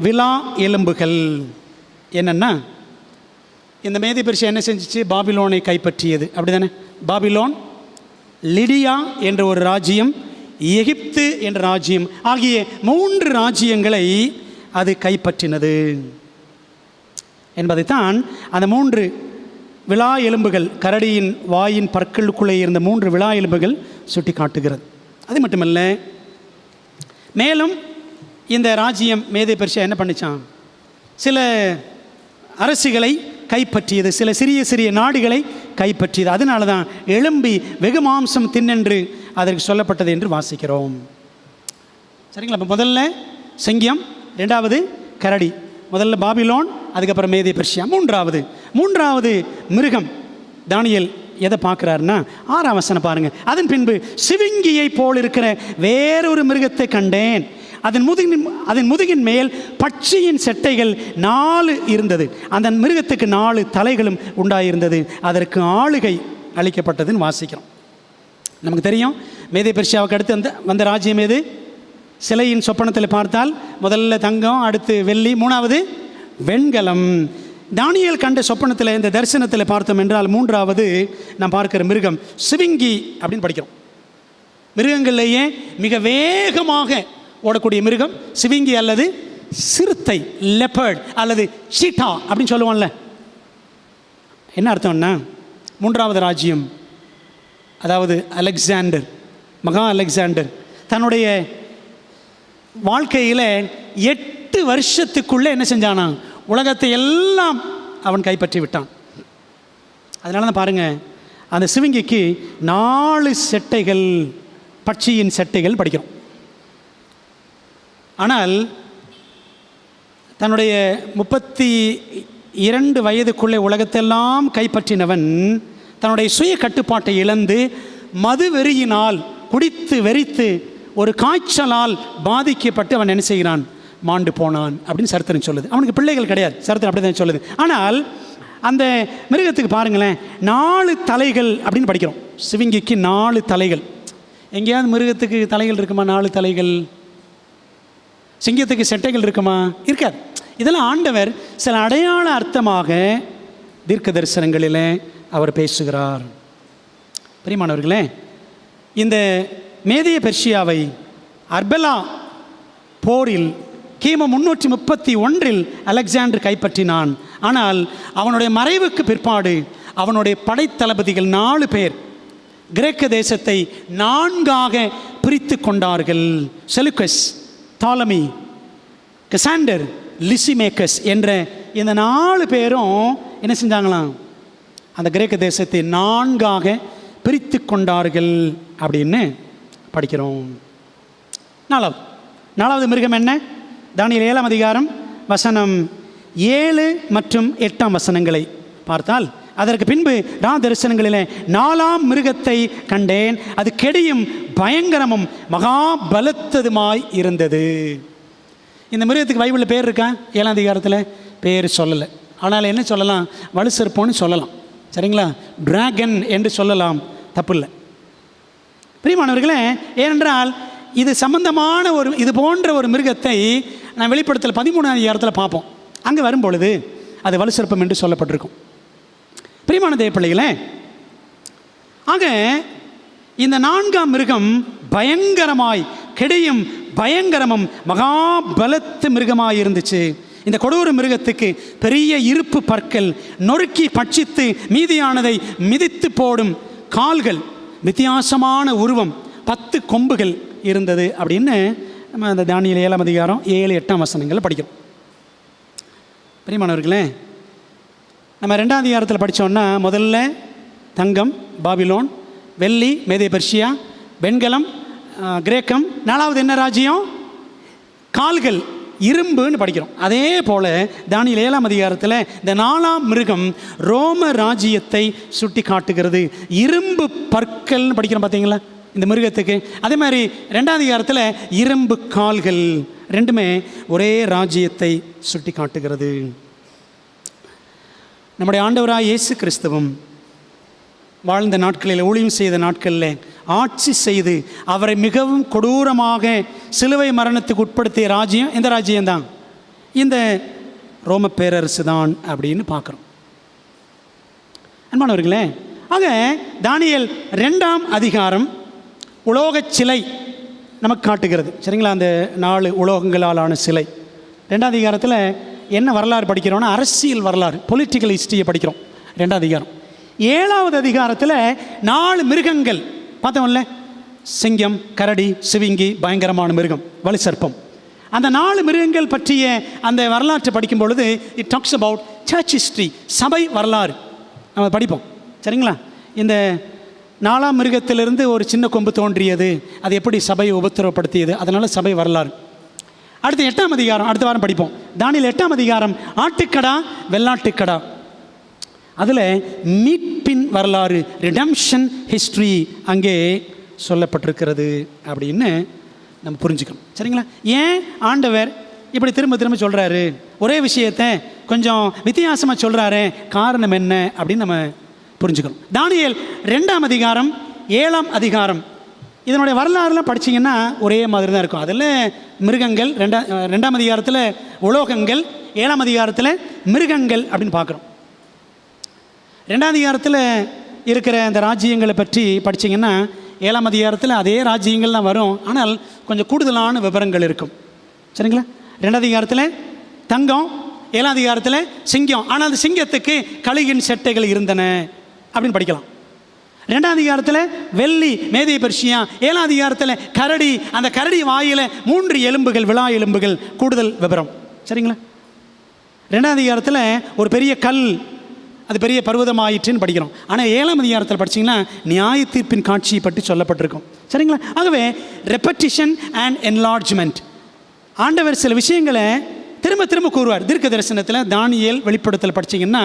விலா எலும்புகள். என்னன்னா, இந்த மேதி பெர்ஷியா என்ன செஞ்சிச்சு? பாபிலோனை கைப்பற்றியது, அப்படிதானே? பாபிலோன், லிடியா என்ற ஒரு ராஜ்யம், எகிப்து என்ற ராஜ்யம் ஆகிய 3 ராஜ்யங்களை அது கைப்பற்றினது என்பதைத்தான் அந்த 3 விலா எலும்புகள், கரடியின் வாயின் பற்களுக்குள்ளே இருந்த 3 விலா எலும்புகள் சுட்டி காட்டுகிறது. அது மட்டுமல்ல, மேலும் இந்த ராஜ்யம் மேதி பெர்ஷியா என்ன பண்ணிச்சான்? சில அரசுகளை கைப்பற்றியது, சில சிறிய சிறிய நாடுகளை கைப்பற்றியது. அதனால தான் எழும்பி வெகு மாம்சம் தின்னென்று அதற்கு சொல்லப்பட்டது என்று வாசிக்கிறோம். சரிங்களா? இப்போ முதல்ல சிங்கம், 2வது கரடி, முதல்ல பாபிலோன், அதுக்கப்புறம் மேதி பெர்ஷியா. மூன்றாவது மிருகம் தானியேல் எதை பார்க்குறாருன்னா, 6ஆம் வசனம் பாருங்கள். அதன் பின்பு சிவிங்கியை போல் இருக்கிற வேறொரு மிருகத்தை கண்டேன், அதன் முதுகின் மேல் பட்சியின் செட்டைகள் 4 இருந்தது, அந்த மிருகத்துக்கு 4 தலைகளும் உண்டாயிருந்தது, அதற்கு ஆளுகை அளிக்கப்பட்டதுன்னு வாசிக்கிறோம். நமக்கு தெரியும், மேதி பெர்ஷியாவுக்கு அடுத்து வந்த ராஜ்யம் எது? சிலையின் சொப்பனத்தில் பார்த்தால் முதல்ல தங்கம், அடுத்து வெள்ளி, 3வது வெண்கலம். தானியேல் கண்ட சொப்பனத்தில், இந்த தரிசனத்தில் பார்த்தோம் என்றால் 3வது நாம் பார்க்கிற மிருகம் சிவிங்கி அப்படின்னு படிக்கிறோம். மிருகங்கள்லேயே மிக வேகமாக ஓடக்கூடிய மிருகம் சிவிங்கி அல்லது சிறுத்தை, லெப்பர்ட் அல்லது சீட்டா அப்படின்னு சொல்லுவோம்ல. என்ன அர்த்தம்னா, 3வது ராஜ்யம், அதாவது மகா அலெக்சாண்டர் தன்னுடைய வாழ்க்கையில் 8 வருஷத்துக்குள்ளே என்ன செஞ்சானா? உலகத்தை எல்லாம் அவன் கைப்பற்றி விட்டான். அதனால தான் பாருங்கள், அந்த சிவிங்கிக்கு 4 செட்டைகள், பட்சியின் செட்டைகள் படிக்கிறோம். ஆனால் தன்னுடைய 32 வயதுக்குள்ளே உலகத்தெல்லாம் கைப்பற்றினவன் தன்னுடைய சுய கட்டுப்பாட்டை இழந்து மது வெறியினால் குடித்து வெறித்து ஒரு காய்ச்சலால் பாதிக்கப்பட்டு அவன் என்ன செய்கிறான், மாண்டு போனான் அப்படின்னு சரித்திரம் சொல்லுது. அவனுக்கு பிள்ளைகள் கிடையாது, சரித்திரம் அப்படி தான் சொல்லுது. ஆனால் அந்த மிருகத்துக்கு பாருங்களேன், 4 தலைகள் அப்படின்னு படிக்கிறோம். சிவிங்கிக்கு 4 தலைகள். எங்கேயாவது மிருகத்துக்கு தலைகள் இருக்குமா? 4 தலைகள். சிங்கத்துக்கு செட்டைகள் இருக்குமா? இருக்காது. இதெல்லாம் ஆண்டவர் சில அடையாள அர்த்தமாக தீர்க்க தரிசனங்களில் அவர் பேசுகிறார். பிரியமானவர்களே, இந்த மேதிய பெர்ஷியாவை அர்பெலா போரில் கிமு 331 அலெக்சாண்டர் கைப்பற்றினான். ஆனால் அவனுடைய மறைவுக்கு பிற்பாடு அவனுடைய படைத்தளபதிகள் 4 பேர் கிரேக்க தேசத்தை 4ஆக பிரித்து கொண்டார்கள். செலுக்கஸ், தாலமி, கசாண்டர், லிசிமேக்கஸ் என்ற இந்த 4 பேரும் என்ன செஞ்சாங்களாம், அந்த கிரேக்க தேசத்தை 4ஆக பிரித்து கொண்டார்கள் அப்படின்னு படிக்கிறோம். 4வது மிருகம் என்ன? தானியேல் 7ஆம் அதிகாரம் வசனம் 7 மற்றும் 8ஆம் வசனங்களை பார்த்தால், அதற்கு பின்பு ரா தரிசனங்களிலே 4ஆம் மிருகத்தை கண்டேன். அது கெடியும் பயங்கரமும் மகா பலத்ததுமாய் இருந்தது. இந்த மிருகத்துக்கு பைபிளில் பேர் இருக்கா? 7ஆம் அதிகாரத்தில் பேர் சொல்லலை. ஆனால் என்ன சொல்லலாம்? வலுசற்போன்னு சொல்லலாம். சரிங்களா? டிராகன் என்று சொல்லலாம், தப்பு இல்லை. பிரியமானவர்களே, ஏனென்றால் இது சம்பந்தமான இது போன்ற ஒரு மிருகத்தை நான் வெளிப்படுத்தல் 13ஆம் அதிகாரத்தில் பார்ப்போம். அங்கே வரும்பொழுது அது வலுசற்பம் என்று சொல்லப்பட்டிருக்கும். பிரியமான தேவ பிள்ளைகளே, ஆக இந்த 4ஆம் மிருகம் பயங்கரமாய் கெடியும் பயங்கரமும் மகா பலத்த மிருகமாய் இருந்துச்சு. இந்த கொடூர மிருகத்துக்கு பெரிய இருப்பு பற்கள், நொறுக்கி பட்சித்து மீதியானதை மிதித்து போடும் கால்கள், வித்தியாசமான உருவம், 10 கொம்புகள் இருந்தது அப்படின்னு நம்ம அந்த தானியேல் 7ஆம் அதிகாரம் 7, 8ஆம் வசனங்களை படிக்கிறோம். பிரியமானவர்களே, நம்ம 2ஆம் அதிகாரத்தில் படித்தோன்னா முதல்ல தங்கம் பாபிலோன், வெள்ளி மேதிய பெர்ஷியா, வெண்கலம் கிரேக்கம், 4வது என்ன ராஜ்யம்? கால்கள் இரும்புன்னு படிக்கிறோம். அதே போல் தானியேல் 7ஆம் அதிகாரத்தில் இந்த 4ஆம் மிருகம் ரோம ராஜ்யத்தை சுட்டி காட்டுகிறது. இரும்பு பற்கள்னு படிக்கிறோம் பார்த்தீங்களா இந்த மிருகத்துக்கு. அதே மாதிரி 2ஆம் அதிகாரத்தில் இரும்பு கால்கள், ரெண்டுமே ஒரே ராஜ்யத்தை சுட்டி காட்டுகிறது. நம்முடைய ஆண்டவராக இயேசு கிறிஸ்துவும் வாழ்ந்த நாட்களில், ஊழியம் செய்த நாட்களில் ஆட்சி செய்து அவரை மிகவும் கொடூரமாக சிலுவை மரணத்துக்கு உட்படுத்திய ராஜ்யம் எந்த ராஜ்யம்தான்? இந்த ரோம பேரரசு தான் அப்படின்னு பார்க்குறோம். அன்பானவர்களே, ஆக தானியேல் 2ஆம் அதிகாரம் உலோகச் சிலை நமக்கு காட்டுகிறது. சரிங்களா? அந்த 4 உலோகங்களாலான சிலை. 2ஆம் அதிகாரத்தில் என்ன வரலாறு படிக்கிறோன்னா அரசியல் வரலாறு, பொலிட்டிக்கல் ஹிஸ்ட்ரியை படிக்கிறோம் 2ஆம் அதிகாரம். 7வது அதிகாரத்தில் 4 மிருகங்கள் பார்த்தோம்ல, சிங்கம், கரடி, சிவிங்கி, பயங்கரமான மிருகம், வலுசற்பம். அந்த 4 மிருகங்கள் பற்றிய அந்த வரலாற்றை படிக்கும் பொழுது it talks about church history, சபை வரலாறு நம்ம படிப்போம். சரிங்களா? இந்த 4ஆம் மிருகத்திலிருந்து ஒரு சின்ன கொம்பு தோன்றியது, அது எப்படி சபையை உபத்திரவப்படுத்தியது, அதனால் சபை வரலாறு. அடுத்து 8ஆம் அதிகாரம் அடுத்த வாரம் படிப்போம். தானியேல் 8ஆம் அதிகாரம் ஆட்டுக்கடா வெள்ளாட்டுக்கடா, அதில் மீட்பின் வரலாறு, ரிடம்ஷன் ஹிஸ்ட்ரி அங்கே சொல்லப்பட்டிருக்கிறது அப்படின்னு நம்ம புரிஞ்சுக்கணும். சரிங்களா? ஏன் ஆண்டவர் இப்படி திரும்ப திரும்ப சொல்கிறாரு, ஒரே விஷயத்தை கொஞ்சம் வித்தியாசமாக சொல்கிறாரு, காரணம் என்ன அப்படின்னு நம்ம புரிஞ்சுக்கணும். தானியேல் 2ஆம் அதிகாரம் 7ஆம் அதிகாரம் இதனுடைய வரலாறுலாம் படிச்சிங்கன்னா ஒரே மாதிரி தான் இருக்கும். அதில் மிருகங்கள், 2ஆம் அதிகாரத்தில் உலோகங்கள், 7ஆம் அதிகாரத்தில் மிருகங்கள் அப்படின்னு பார்க்குறோம். 2ஆம் அதிகாரத்தில் இருக்கிற அந்த ராஜ்யங்களை பற்றி படிச்சிங்கன்னா 7ஆம் அதிகாரத்தில் அதே ராஜ்யங்கள் தான் வரும், ஆனால் கொஞ்சம் கூடுதலான விவரங்கள் இருக்கும். சரிங்களா? 2ஆம் அதிகாரத்தில் தங்கம், 7ஆம் அதிகாரத்தில் சிங்கம், ஆனால் அந்த சிங்கத்துக்கு கழுகின் செட்டைகள் இருந்தன அப்படின்னு படிக்கலாம். 2ஆம் அதிகாரத்தில் வெள்ளி மேதிய பெர்ஷியா, 7ஆம் அதிகாரத்தில் கரடி, அந்த கரடி வாயில் 3 எலும்புகள், விழா எலும்புகள், கூடுதல் விவரம். சரிங்களா? 2ஆம் அதிகாரத்தில் ஒரு பெரிய கல், அது பெரிய பர்வதமாயிற்றுன்னு படிக்கிறோம். ஆனால் 7ஆம் அதிகாரத்தில் படிச்சிங்கன்னா நியாய தீர்ப்பின் காட்சியை பற்றி சொல்லப்பட்டிருக்கும். சரிங்களா? ஆகவே ரெப்படிஷன் அண்ட் என்லார்ஜ்மெண்ட், ஆண்டவர் சில விஷயங்களை திரும்ப திரும்ப கூறுவார். தீர்க்க தரிசனத்தில் தானியேல் வெளிப்படுத்தல் படிச்சிங்கன்னா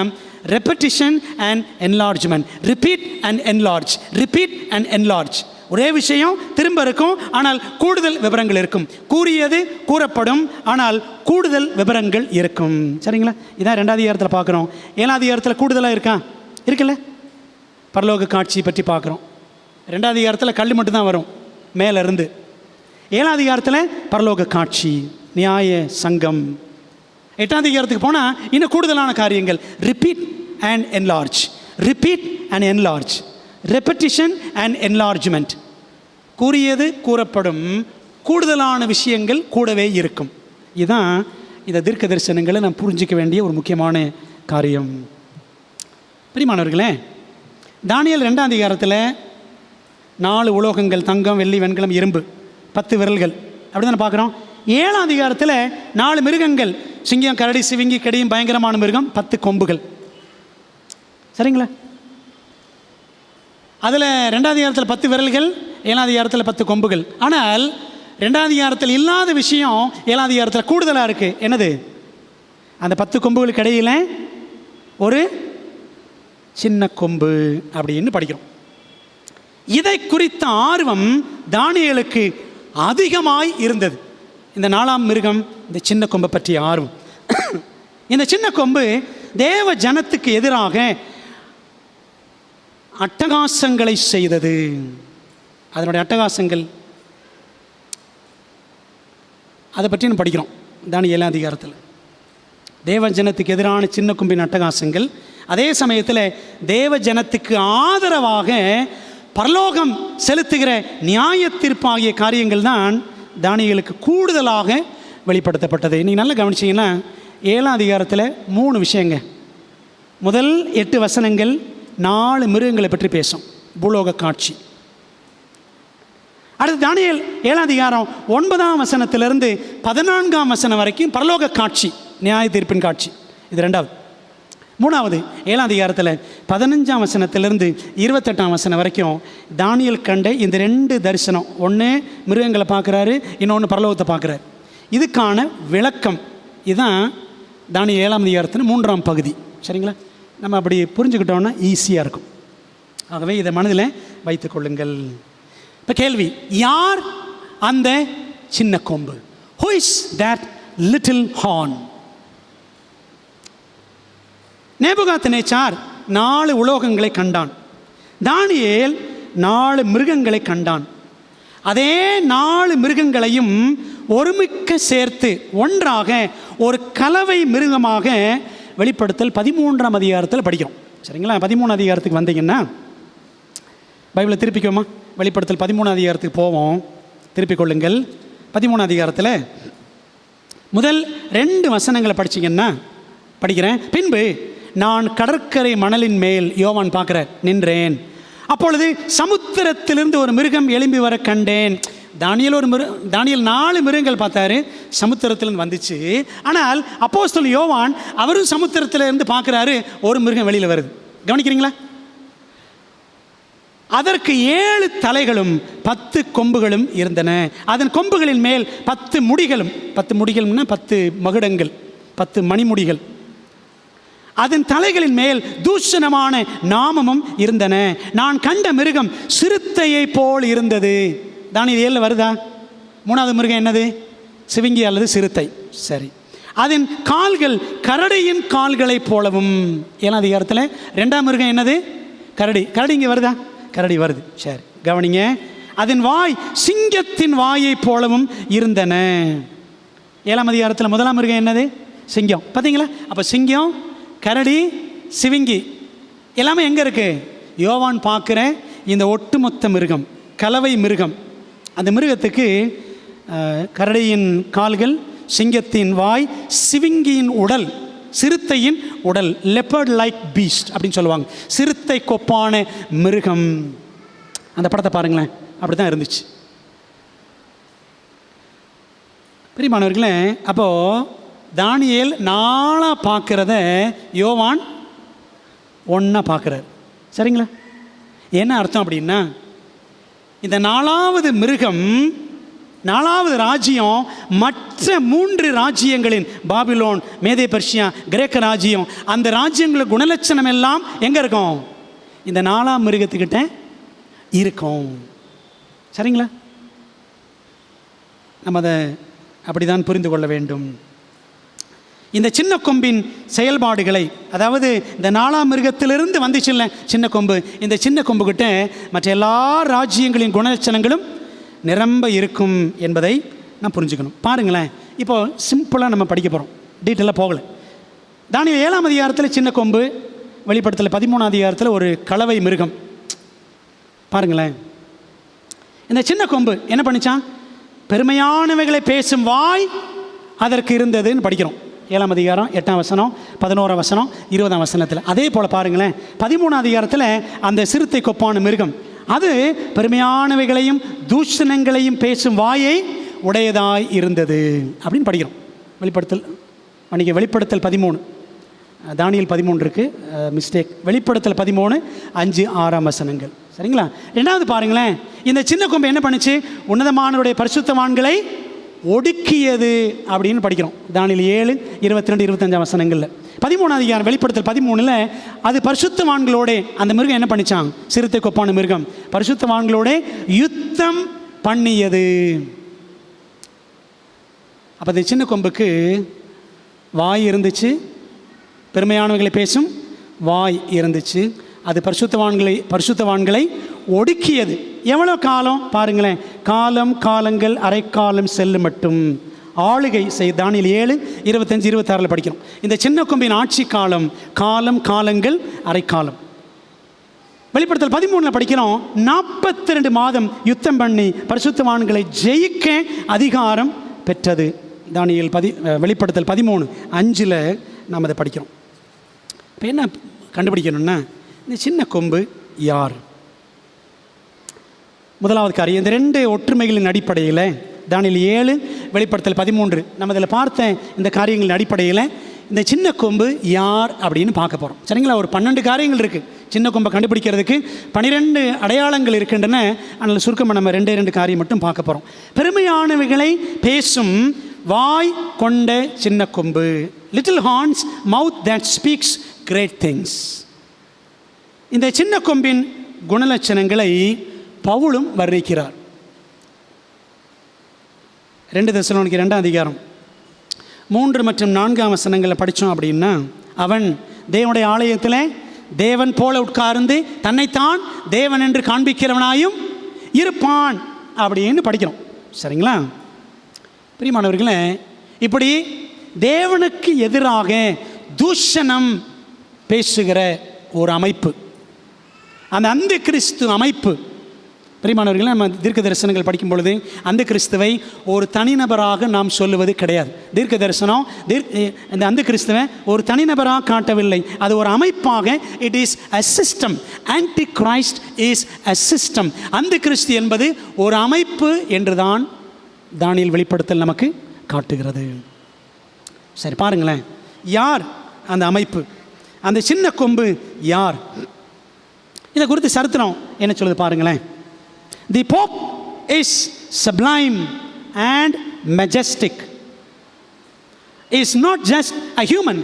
repetition and enlargement, repeat and enlarge, repeat and enlarge, ஒரே விஷயம் திரும்ப இருக்கும், ஆனால் கூடுதல் விவரங்கள் இருக்கும். கூறியது கூறப்படும், ஆனால் கூடுதல் விவரங்கள் இருக்கும். சரிங்களா? இதான் 2வது அதிகாரத்தில் பார்க்குறோம். 7வது அதிகாரத்தில் கூடுதலாக இருக்கா? இருக்குல்ல? பரலோக காட்சி பற்றி பார்க்குறோம். 2வது அதிகாரத்தில் கல் மட்டும்தான் வரும் மேலேருந்து. 7வது அதிகாரத்தில் பரலோக காட்சி, நியாய சங்கம். 8வது அதிகாரத்துக்கு போனால் இன்னும் கூடுதலான காரியங்கள். Repeat and enlarge, repeat and enlarge, repetition and enlargement. கூறியது கூறப்படும், கூடுதலான விஷயங்கள் கூடவே இருக்கும். இதுதான் இந்த தீர்க்க தரிசனங்களை நாம் புரிஞ்சிக்க வேண்டிய ஒரு முக்கியமான காரியம். பிரியமானவர்களே, தானியேல் 2ஆம் அதிகாரத்தில் 4 உலோகங்கள், தங்கம், வெள்ளி, வெண்கலம், இரும்பு, 10 விரல்கள், அப்படி தானே பார்க்குறோம். 7ஆம் அதிகாரத்தில் 4 மிருகங்கள், சிங்கம், கரடி, சிவிங்கி, கடியும் பயங்கரமான மிருகம், 10 கொம்புகள். சரிங்களா? அதில் 2ஆம் அதிகாரத்தில் 10 விரல்கள், 7ஆம் அதிகாரத்தில் 10 கொம்புகள். ஆனால் 2ஆம் அதிகாரத்தில் இல்லாத விஷயம் 7ஆம் அதிகாரத்தில் கூடுதலாக இருக்குது. என்னது? அந்த 10 கொம்புகளுக்கு இடையில் ஒரு சின்ன கொம்பு அப்படின்னு படிக்கிறோம். இதை குறித்த ஆர்வம் தானியேலுக்கு அதிகமாய் இருந்தது. இந்த 4ஆம் மிருகம், இந்த சின்ன கொம்பை பற்றிய ஆர்வம். இந்த சின்ன கொம்பு தேவ ஜனத்துக்கு எதிராக அட்டகாசங்களை செய்தது. அதனுடைய அட்டகாசங்கள் அதை பற்றி நம்ம படிக்கிறோம் தானியேல் 7ஆம் அதிகாரத்தில். தேவ ஜனத்துக்கு எதிரான சின்ன கொம்பின் அட்டகாசங்கள், அதே சமயத்தில் தேவ ஜனத்துக்கு ஆதரவாக பரலோகம் செலுத்துகிற நியாய தீர்ப்பாகிய காரியங்கள் தான் தானியேலுக்கு கூடுதலாக வெளிப்படுத்தப்பட்டது. நீங்கள் நல்லா கவனிச்சிங்கன்னா 7ஆம் அதிகாரத்தில் 3 விஷயங்க. முதல் 8 வசனங்கள் 4 மிருகங்களை பற்றி பேசும், பூலோக காட்சி. அடுத்து தானியேல் 7ஆம் அதிகாரம் 9ஆம் வசனத்திலிருந்து 14ஆம் வசனம் வரைக்கும் பரலோக காட்சி, நியாய தீர்ப்பின் காட்சி. இது 2வது. 3வது 7ஆம் அதிகாரத்தில் 15ஆம் வசனத்திலிருந்து 28ஆம் வசனம் வரைக்கும் தானியேல் கண்ட இந்த 2 தரிசனம். ஒன்று மிருகங்களை பார்க்குறாரு, இன்னொன்று பரலோகத்தை பார்க்குறாரு. இதுக்கான விளக்கம் இதுதான் தானியேல் 7ஆம் அதிகாரத்தின் 3ஆம் பகுதி. சரிங்களா? நம்ம அப்படி புரிஞ்சுக்கிட்டோன்னா ஈஸியாக இருக்கும். ஆகவே இதை மனதில் வைத்துக் கொள்ளுங்கள். இப்போ கேள்வி, யார் அந்த சின்ன கொம்பு? Who is that little horn? Nebuchadnezzar 4 உலோகங்களை கண்டான். தானியேல் 4 மிருகங்களை கண்டான். அதே 4 மிருகங்களையும் ஒருமிக்க சேர்த்து ஒன்றாக ஒரு கலவை மிருகமாக வெளிப்படுத்தல் 13ஆம் அதிகாரத்தில் படிக்கிறோம். சரிங்களா? 13ஆம் அதிகாரத்துக்கு வந்தீங்கன்னா பைபிளை திருப்பிக்கோமா, வெளிப்படுத்தல் 13ஆம் அதிகாரத்துக்கு போவோம். திருப்பிக் கொள்ளுங்கள். 13ஆம் அதிகாரத்தில் முதல் 2 வசனங்களை படிச்சிங்கன்னா படிக்கிறேன். பின்பு நான் கடற்கரை மணலின் மேல், யோவான் பார்க்குற, நின்றேன். அப்பொழுது சமுத்திரத்திலிருந்து ஒரு மிருகம் எழும்பி வர கண்டேன். தானியேல் 4 மிருகங்கள் பார்த்தாரு, சமுத்திரத்திலிருந்து வந்துச்சு. ஆனால் அப்போஸ்தலன் யோவான் அவரும் சமுத்திரத்திலிருந்து பார்க்குறாரு, ஒரு மிருகம் வெளியில் வருது. கவனிக்கிறீங்களா? அதற்கு 7 தலைகளும் 10 கொம்புகளும் இருந்தன. அதன் கொம்புகளின் மேல் 10 முடிகளும், 10 முடிகள்னா 10 மகுடங்கள், 10 மணிமுடிகள். அதன் தலைகளின் மேல் தூஷணமான நாமமும் இருந்தன. நான் கண்ட மிருகம் சிறுத்தையை போல் இருந்தது. தானியேல் 7 வருதா? 3வது மிருகம் என்னது? சிவிங்கி அல்லது சிறுத்தை. சரி. அதன் கால்கள் கரடியின் கால்களைப் போலவும். 7ஆம் அதிகாரத்தில் 2ஆம் மிருகம் என்னது? கரடி. கரடி இங்கே வருதா? கரடி வருது. சரி, கவனிங்க. அதன் வாய் சிங்கத்தின் வாயை போலவும் இருந்தன. 7ஆம் அதிகாரத்தில் 1ஆம் மிருகம் என்னது? சிங்கம். பார்த்தீங்களா? அப்போ சிங்கம், கரடி, சிவிங்கி எல்லாமே எங்கே இருக்குது? யோவான் பார்க்குற இந்த ஒட்டுமொத்த மிருகம், கலவை மிருகம். அந்த மிருகத்துக்கு கரடியின் கால்கள், சிங்கத்தின் வாய், சிவிங்கியின் உடல், சிறுத்தையின் உடல், லெப்பர்ட் லைக் பீஸ்ட் அப்படின்னு சொல்லுவாங்க, சிறுத்தை கொப்பான மிருகம். அந்த படத்தை பாருங்களேன், அப்படி தான் இருந்துச்சு. பிரியமானவர்களே, அப்போது தானியேல் 4 பார்க்குறத யோவான் 1 பார்க்குறார். சரிங்களா? என்ன அர்த்தம் அப்படின்னா, இந்த 4வது மிருகம், 4வது ராஜ்யம் மற்ற 3 ராஜ்யங்களின், பாபிலோன், மேதே பர்ஷியா, கிரேக்க ராஜ்யம், அந்த ராஜ்யங்கள குணலட்சணம் எல்லாம் எங்கே இருக்கும்? இந்த 4ஆம் மிருகத்துக்கிட்ட இருக்கும். சரிங்களா? நம்ம அதை அப்படி தான் புரிந்து கொள்ள வேண்டும். இந்த சின்ன கொம்பின் செயல்பாடுகளை, அதாவது இந்த 4ஆம் மிருகத்திலிருந்து வந்துச்சுல்ல சின்ன கொம்பு, இந்த சின்ன கொம்புக்கிட்ட மற்ற எல்லா ராஜ்யங்களின் குணலட்சணங்களும் நிரம்ப இருக்கும் என்பதை நான் புரிஞ்சுக்கணும். பாருங்களேன், இப்போது சிம்பிளாக நம்ம படிக்க போகிறோம், டீட்டெயிலாக போகலை. தானியேல் 7ஆம் அதிகாரத்தில் சின்ன கொம்பு, வெளிப்படுத்தல் 13ஆம் அதிகாரத்தில் ஒரு கலவை மிருகம். பாருங்களேன், இந்த சின்ன கொம்பு என்ன பண்ணிச்சான்? பெருமையானவைகளை பேசும் வாய் அதற்கு இருந்ததுன்னு படிக்கிறோம். 7ஆம் அதிகாரம் 8ஆம் வசனம், 11ஆம் வசனம், 20ஆம் வசனத்தில். அதே போல் பாருங்களேன், 13ஆம் அதிகாரத்தில் அந்த சிறுத்தை கொப்பான மிருகம் அது பெருமையானவைகளையும் தூஷணங்களையும் பேசும் வாயை உடையதாய் இருந்தது அப்படின்னு படிக்கிறோம். வெளிப்படுத்தல் 13, தானியேல் 13 இருக்குது, மிஸ்டேக். வெளிப்படுத்தல் 13 5, 6ஆம் வசனங்கள். சரிங்களா? ரெண்டாவது பாருங்களேன், இந்த சின்ன கொம்பு என்ன பண்ணுச்சு? உன்னதமானவருடைய பரிசுத்தவான்களை ஒடுக்கியது அப்படின்னு படிக்கிறோம். தானியேல் 7, 22, 25ஆம் வசனங்களில். 13ஆம் அதிகாரம் வெளிப்படுத்தல் 13 அது பரிசுத்தவான்களோட அந்த மிருகம் என்ன பண்ணிச்சான்? சிறுத்தை கொப்பான மிருகம் பரிசுத்தவான்களோட யுத்தம் பண்ணியது. அப்போ இந்த சின்ன கொம்புக்கு வாய் இருந்துச்சு, பெருமையானவர்களை பேசும் வாய் இருந்துச்சு. அது பரிசுத்தவான்களை ஒடுக்கியது. எவ்வளோ காலம் பாருங்களேன், காலங்கள் அரைக்காலம் செல்லும் மட்டும் ஆளுகை செய். தானியேல் 7, 25, 26 படிக்கிறோம். இந்த சின்ன கொம்பின் ஆட்சி காலங்கள் அரைக்காலம். வெளிப்படுத்தல் 13 படிக்கிறோம், 42 மாதம் யுத்தம் பண்ணி பரிசுத்தவான்களை ஜெயிக்க அதிகாரம் பெற்றது. தானியேல் வெளிப்படுத்தல் 13, 5 நாம் அதை படிக்கிறோம். இப்போ என்ன கண்டுபிடிக்கணும்னா, இந்த சின்ன கொம்பு யார்? முதலாவது காரியம், இந்த 2 ஒற்றுமைகளின் அடிப்படையில் தானியேல் 7, வெளிப்படுத்தல் 13 நம்ம இதில் பார்த்த இந்த காரியங்களின் அடிப்படையில் இந்த சின்ன கொம்பு யார் அப்படின்னு பார்க்க போகிறோம். சரிங்களா? ஒரு 12 காரியங்கள் இருக்குது சின்ன கொம்பை கண்டுபிடிக்கிறதுக்கு. 12 அடையாளங்கள் இருக்கின்றன. அதனால் சுருக்கமாக நம்ம 2 காரியம் மட்டும் பார்க்க போகிறோம். பெருமையானவைகளை பேசும் வாய் கொண்ட சின்ன கொம்பு, little horns, mouth that speaks great things. இந்த சின்ன கொம்பின் குணலட்சணங்களை பவுலும் வர்ணிக்கிறார். 2 தெசலோனிக்கேயர் 2ஆம் அதிகாரம் 3 மற்றும் 4ஆம் வசனங்களை படித்தோம் அப்படின்னா, அவன் தேவனுடைய ஆலயத்தில் தேவன் போல உட்கார்ந்து தன்னைத்தான் தேவன் என்று காண்பிக்கிறவனாயும் இருப்பான் அப்படின்னு படிக்கிறோம். சரிங்களா? பிரியமானவர்களே, இப்படி தேவனுக்கு எதிராக தூஷணம் பேசுகிற ஒரு அமைப்பு, அந்த அந்த கிறிஸ்து அமைப்பு. பிரியமானவர்களே, நம்ம தீர்க்க தரிசனங்கள் படிக்கும் பொழுது அந்த கிறிஸ்துவை ஒரு தனிநபராக நாம் சொல்லுவது கிடையாது. தீர்க்க தரிசனம் இந்த அந்த கிறிஸ்துவை ஒரு தனிநபராக காட்டவில்லை, அது ஒரு அமைப்பாக. It is a system. Anti Christ is a system. அந்த கிறிஸ்து என்பது ஒரு அமைப்பு என்றுதான் தானியேல் வெளிப்படுத்தல் நமக்கு காட்டுகிறது. சரி, பாருங்களேன், யார் அந்த அமைப்பு? அந்த சின்ன கொம்பு யார்? இதை குறித்து சரித்திரம் என்ன சொல்லுது பாருங்களேன். The Pope is sublime and majestic. He is not just a human,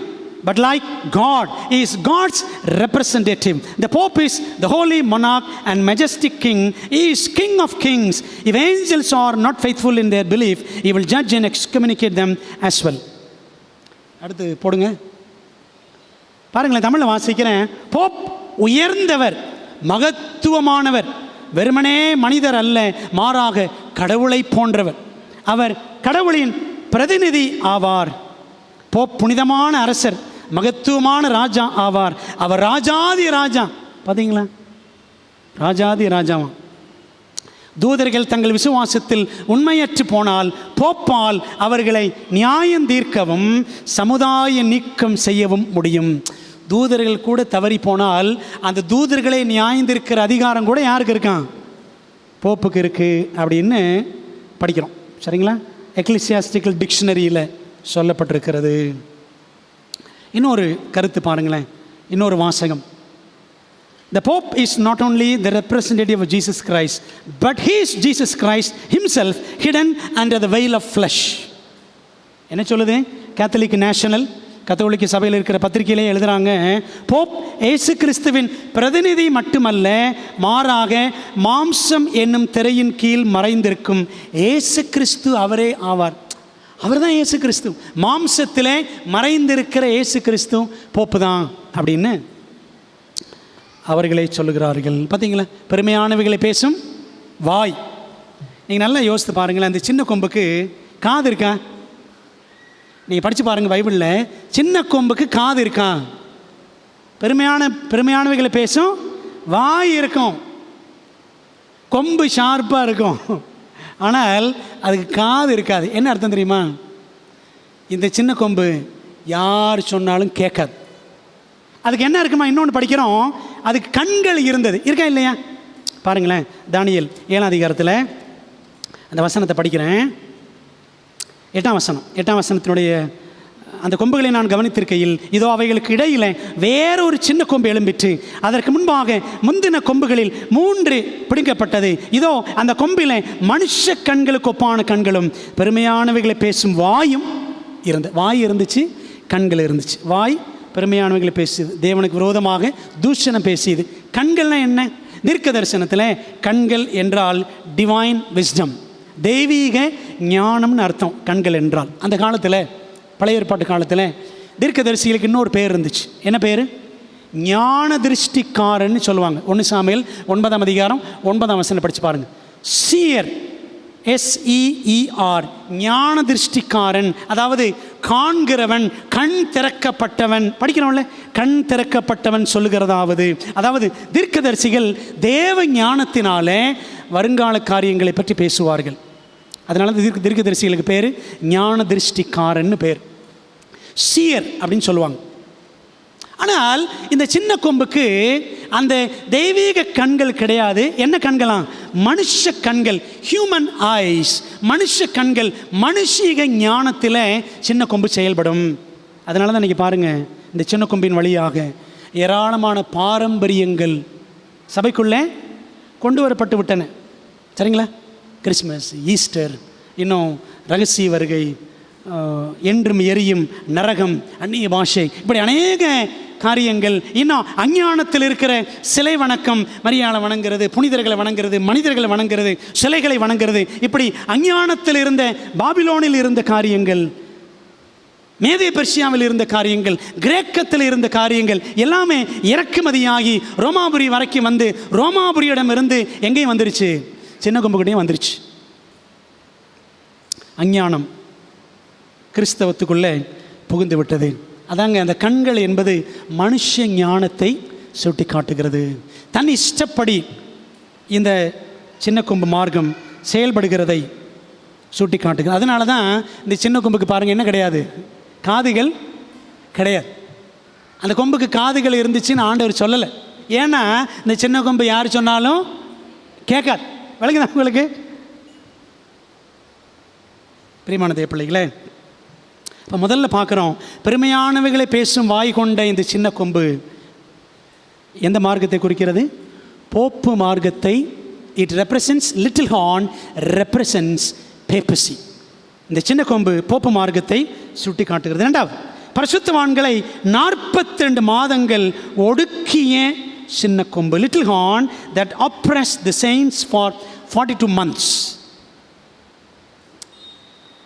but like God. He is God's representative. The Pope is the holy monarch and majestic king. He is King of kings. If angels are not faithful in their belief, he will judge and excommunicate them as well. அடுத்து போடுங்க பாருங்களேன், தமிழில் வாசிக்கிறேன். Pope உயர்ந்தவர், மகத்துவமானவர், வெறுமனே மனிதர் அல்ல, மாறாக கடவுளை போன்றவர். அவர் கடவுளின் பிரதிநிதி ஆவார். போப் புனிதமான அரசர், மகத்துவமான ராஜா ஆவார். அவர் ராஜாதி ராஜா. பார்த்தீங்களா? ராஜாதி ராஜாவா. தூதர்கள் தங்கள் விசுவாசத்தில் உண்மையற்று போனால் போப்பால் அவர்களை நியாயம் தீர்க்கவும் சமுதாய நீக்கம் செய்யவும் முடியும். தூதர்கள் கூட தவறி போனால் அந்த தூதர்களை நியாயந்திருக்கிற அதிகாரம் கூட யாருக்கு இருக்கான்? போப்புக்கு இருக்குது அப்படின்னு படிக்கிறோம். சரிங்களா? எக்லிசியாஸ்டிக்கல் டிக்ஷனரியில் சொல்லப்பட்டிருக்கிறது. இன்னொரு கருத்து பாருங்களேன், இன்னொரு வாசகம். The Pope is not only the representative of Jesus Christ, but he is Jesus Christ himself hidden under the veil of flesh. என்ன சொல்லுது? கேத்தலிக் நேஷனல் கத்தோலிக்க சபையில் இருக்கிற பத்திரிகையிலே எழுதுகிறாங்க, போப் இயேசு கிறிஸ்துவின் பிரதிநிதி மட்டுமல்ல, மாறாக மாம்சம் என்னும் திரையின் கீழ் மறைந்திருக்கும் இயேசு கிறிஸ்து அவரே ஆவார். அவர் தான் இயேசு கிறிஸ்து, மாம்சத்திலே மறைந்திருக்கிற இயேசு கிறிஸ்து போப்பு தான் அப்படின்னு அவர்களை சொல்லுகிறார்கள். பார்த்தீங்களா, பெருமையானவைகளை பேசும் வாய். நீங்கள் நல்லா யோசித்து பாருங்களேன், அந்த சின்ன கொம்புக்கு காது இருக்கா? நீங்கள் படித்து பாருங்கள் பைபிளில், சின்ன கொம்புக்கு காது இருக்கா? பெருமையானவைகளை பேசும் வாய் இருக்கும், கொம்பு ஷார்ப்பாக இருக்கும், ஆனால் அதுக்கு காது இருக்காது. என்ன அர்த்தம் தெரியுமா? இந்த சின்ன கொம்பு யார் சொன்னாலும் கேட்காது. அதுக்கு என்ன இருக்குமா? இன்னொன்று படிக்கிறோம், அதுக்கு கண்கள் இருந்தது. இருக்கா இல்லையா? பாருங்களேன், தானியேல் 7ஆம் அதிகாரத்தில் அந்த வசனத்தை படிக்கிறேன். 8ஆம் வசனத்தினுடைய அந்த கொம்புகளை நான் கவனித்திருக்கையில், இதோ அவைகளுக்கு இடையில் வேறொரு சின்ன கொம்பு எழும்பிற்று. அதற்கு முன்பாக முந்தின கொம்புகளில் 3 பிடிக்கப்பட்டது. இதோ அந்த கொம்பில் மனுஷ கண்களுக்கு ஒப்பான கண்களும் பெருமையானவைகளை பேசும் வாயும் இருந்தது. வாய் இருந்துச்சு, கண்கள் இருந்துச்சு. வாய் பெருமையானவைகளை பேசியது, தேவனுக்கு விரோதமாக தூஷணம் பேசியது. கண்கள்னா என்ன? தீர்க்க தரிசனத்தில் கண்கள் என்றால் டிவைன் விஸ்டம், தெய்வீக ஞானம்னு அர்த்தம் கண்கள் என்றால். அந்த காலத்தில், பழைய ஏற்பாட்டு காலத்தில் தீர்க்கதரிசிகளுக்கு இன்னொரு பேர் இருந்துச்சு. என்ன பேர்? ஞான திருஷ்டிக்காரன்னு சொல்லுவாங்க. 1 சாமுவேல் 9ஆம் அதிகாரம் 9ஆம் வசனம் படித்து பாருங்கள். சீயர், SEER, ஞான திருஷ்டிக்காரன், அதாவது காண்கிறவன், கண் திறக்கப்பட்டவன். படிக்கிறோம்ல, கண் திறக்கப்பட்டவன் சொல்லுகிறதாவது, அதாவது தீர்க்கதரிசிகள் தேவ ஞானத்தினாலே வருங்கால காரியங்களை பற்றி பேசுவார்கள். அதனால தீர்க்கதரிசிகளுக்கு பேர் ஞான திருஷ்டிக்காரன்னு பேர், சீயர் அப்படின்னு சொல்லுவாங்க. ஆனால் இந்த சின்ன கொம்புக்கு அந்த தெய்வீக கண்கள் கிடையாது. என்ன கண்களாம்? மனுஷ கண்கள், ஹியூமன் ஐஸ், மனுஷ கண்கள். மனுஷீக ஞானத்தில் சின்ன கொம்பு செயல்படும். அதனால தான் இன்றைக்கி பாருங்கள், இந்த சின்ன கொம்பின் வழியாக ஏராளமான பாரம்பரியங்கள் சபைக்குள்ளே கொண்டு வரப்பட்டு விட்டன. சரிங்களா? கிறிஸ்மஸ், ஈஸ்டர், இன்னும் ரகசிய வருகை, என்றும் எரியும் நரகம், அந்நிய பாஷை, இப்படி அநேக காரியங்கள். இன்னும் அஞ்ஞானத்தில் இருக்கிற சிலை வணக்கம், மரியாதை வணங்குறது, புனிதர்களை வணங்குறது, மனிதர்களை வணங்குறது, சிலைகளை வணங்குறது, இப்படி அஞ்ஞானத்தில் இருந்த, பாபிலோனில் இருந்த காரியங்கள், மேதே பெர்சியாவில் இருந்த காரியங்கள், கிரேக்கத்தில் இருந்த காரியங்கள் எல்லாமே இறக்குமதியாகி ரோமாபுரி வரைக்கும் வந்து, ரோமாபுரியிடம் இருந்து எங்கேயும் வந்துருச்சு? சின்ன கொம்புக்கிட்டையும் வந்துருச்சு. அஞ்ஞானம் கிறிஸ்தவத்துக்குள்ளே புகுந்து விட்டது. அதாங்க அந்த கண்கள் என்பது மனுஷ ஞானத்தை சுட்டி காட்டுகிறது. தன் இஷ்டப்படி இந்த சின்ன கொம்பு மார்க்கம் செயல்படுகிறதை சுட்டி காட்டுகிறது. அதனால தான் இந்த சின்ன கொம்புக்கு பாருங்கள், என்ன கிடையாது? காதுகள் கிடையாது. அந்த கொம்புக்கு காதுகள் இருந்துச்சுன்னு ஆண்டவர் சொல்லலை. ஏன்னா இந்த சின்ன கொம்பு யார் சொன்னாலும் கேட்காது. விளங்குதா உங்களுக்கு? பிரியமான தேவ பிள்ளைகளே, இப்போ முதல்ல பார்க்குறோம், பெருமையானவைகளை பேசும் வாய் கொண்ட இந்த சின்ன கொம்பு எந்த மார்க்கத்தை குறிக்கிறது? போப்பு மார்க்கத்தை. It represents, little horn represents பேப்பசி. இந்த சின்ன கொம்பு போப்பு மார்க்கத்தை சுட்டி காட்டுகிறது. இரண்டாவது, பரிசுத்தவான்களை 42 மாதங்கள் ஒடுக்கிய சின்ன கொம்பு, little horn that oppressed the saints for 42 months.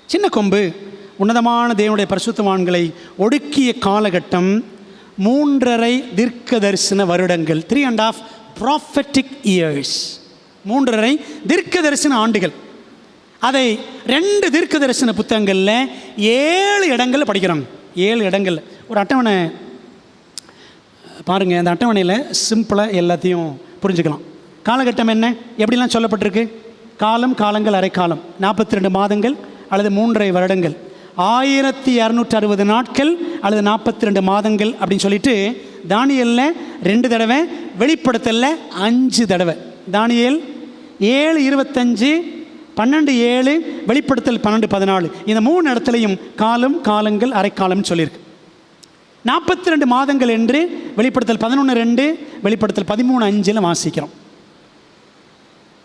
சின்ன கொம்பு உன்னதமான தேவனுடைய பரிசுத்தவான்களை ஒடுக்கிய காலகட்டம் 3.5 தீர்க்க தரிசன வருடங்கள், 3.5 prophetic years, 3.5 தீர்க்க தரிசன ஆண்டுகள். அதை 2 தீர்க்க தரிசன புத்தகங்களில் 7 இடங்களில் படிக்கிறாங்க. 7 இடங்களில். ஒரு அட்டவணை பாருங்கள், அந்த அட்டவணையில் சிம்பிளாக எல்லாத்தையும் புரிஞ்சுக்கலாம். காலகட்டம் என்ன, எப்படிலாம் சொல்லப்பட்டிருக்கு? காலம், காலங்கள், அரை காலம், 42 மாதங்கள் அல்லது 3.5 வருடங்கள், 1260 நாட்கள் அல்லது 42 மாதங்கள் அப்படின்னு சொல்லிட்டு, தானியேலில் 2 தடவை, வெளிப்படுத்தலில் 5 தடவை. தானியேல் 7:25, 12:7, வெளிப்படுத்தல் 12:14, இந்த 3 இடத்துலையும் காலம், காலங்கள், அரை காலம்னு சொல்லியிருக்கு. 42 மாதங்கள் என்று வெளிப்படுத்தல் 11:2, வெளிப்படுத்தல் 13:5 வாசிக்கிறோம்.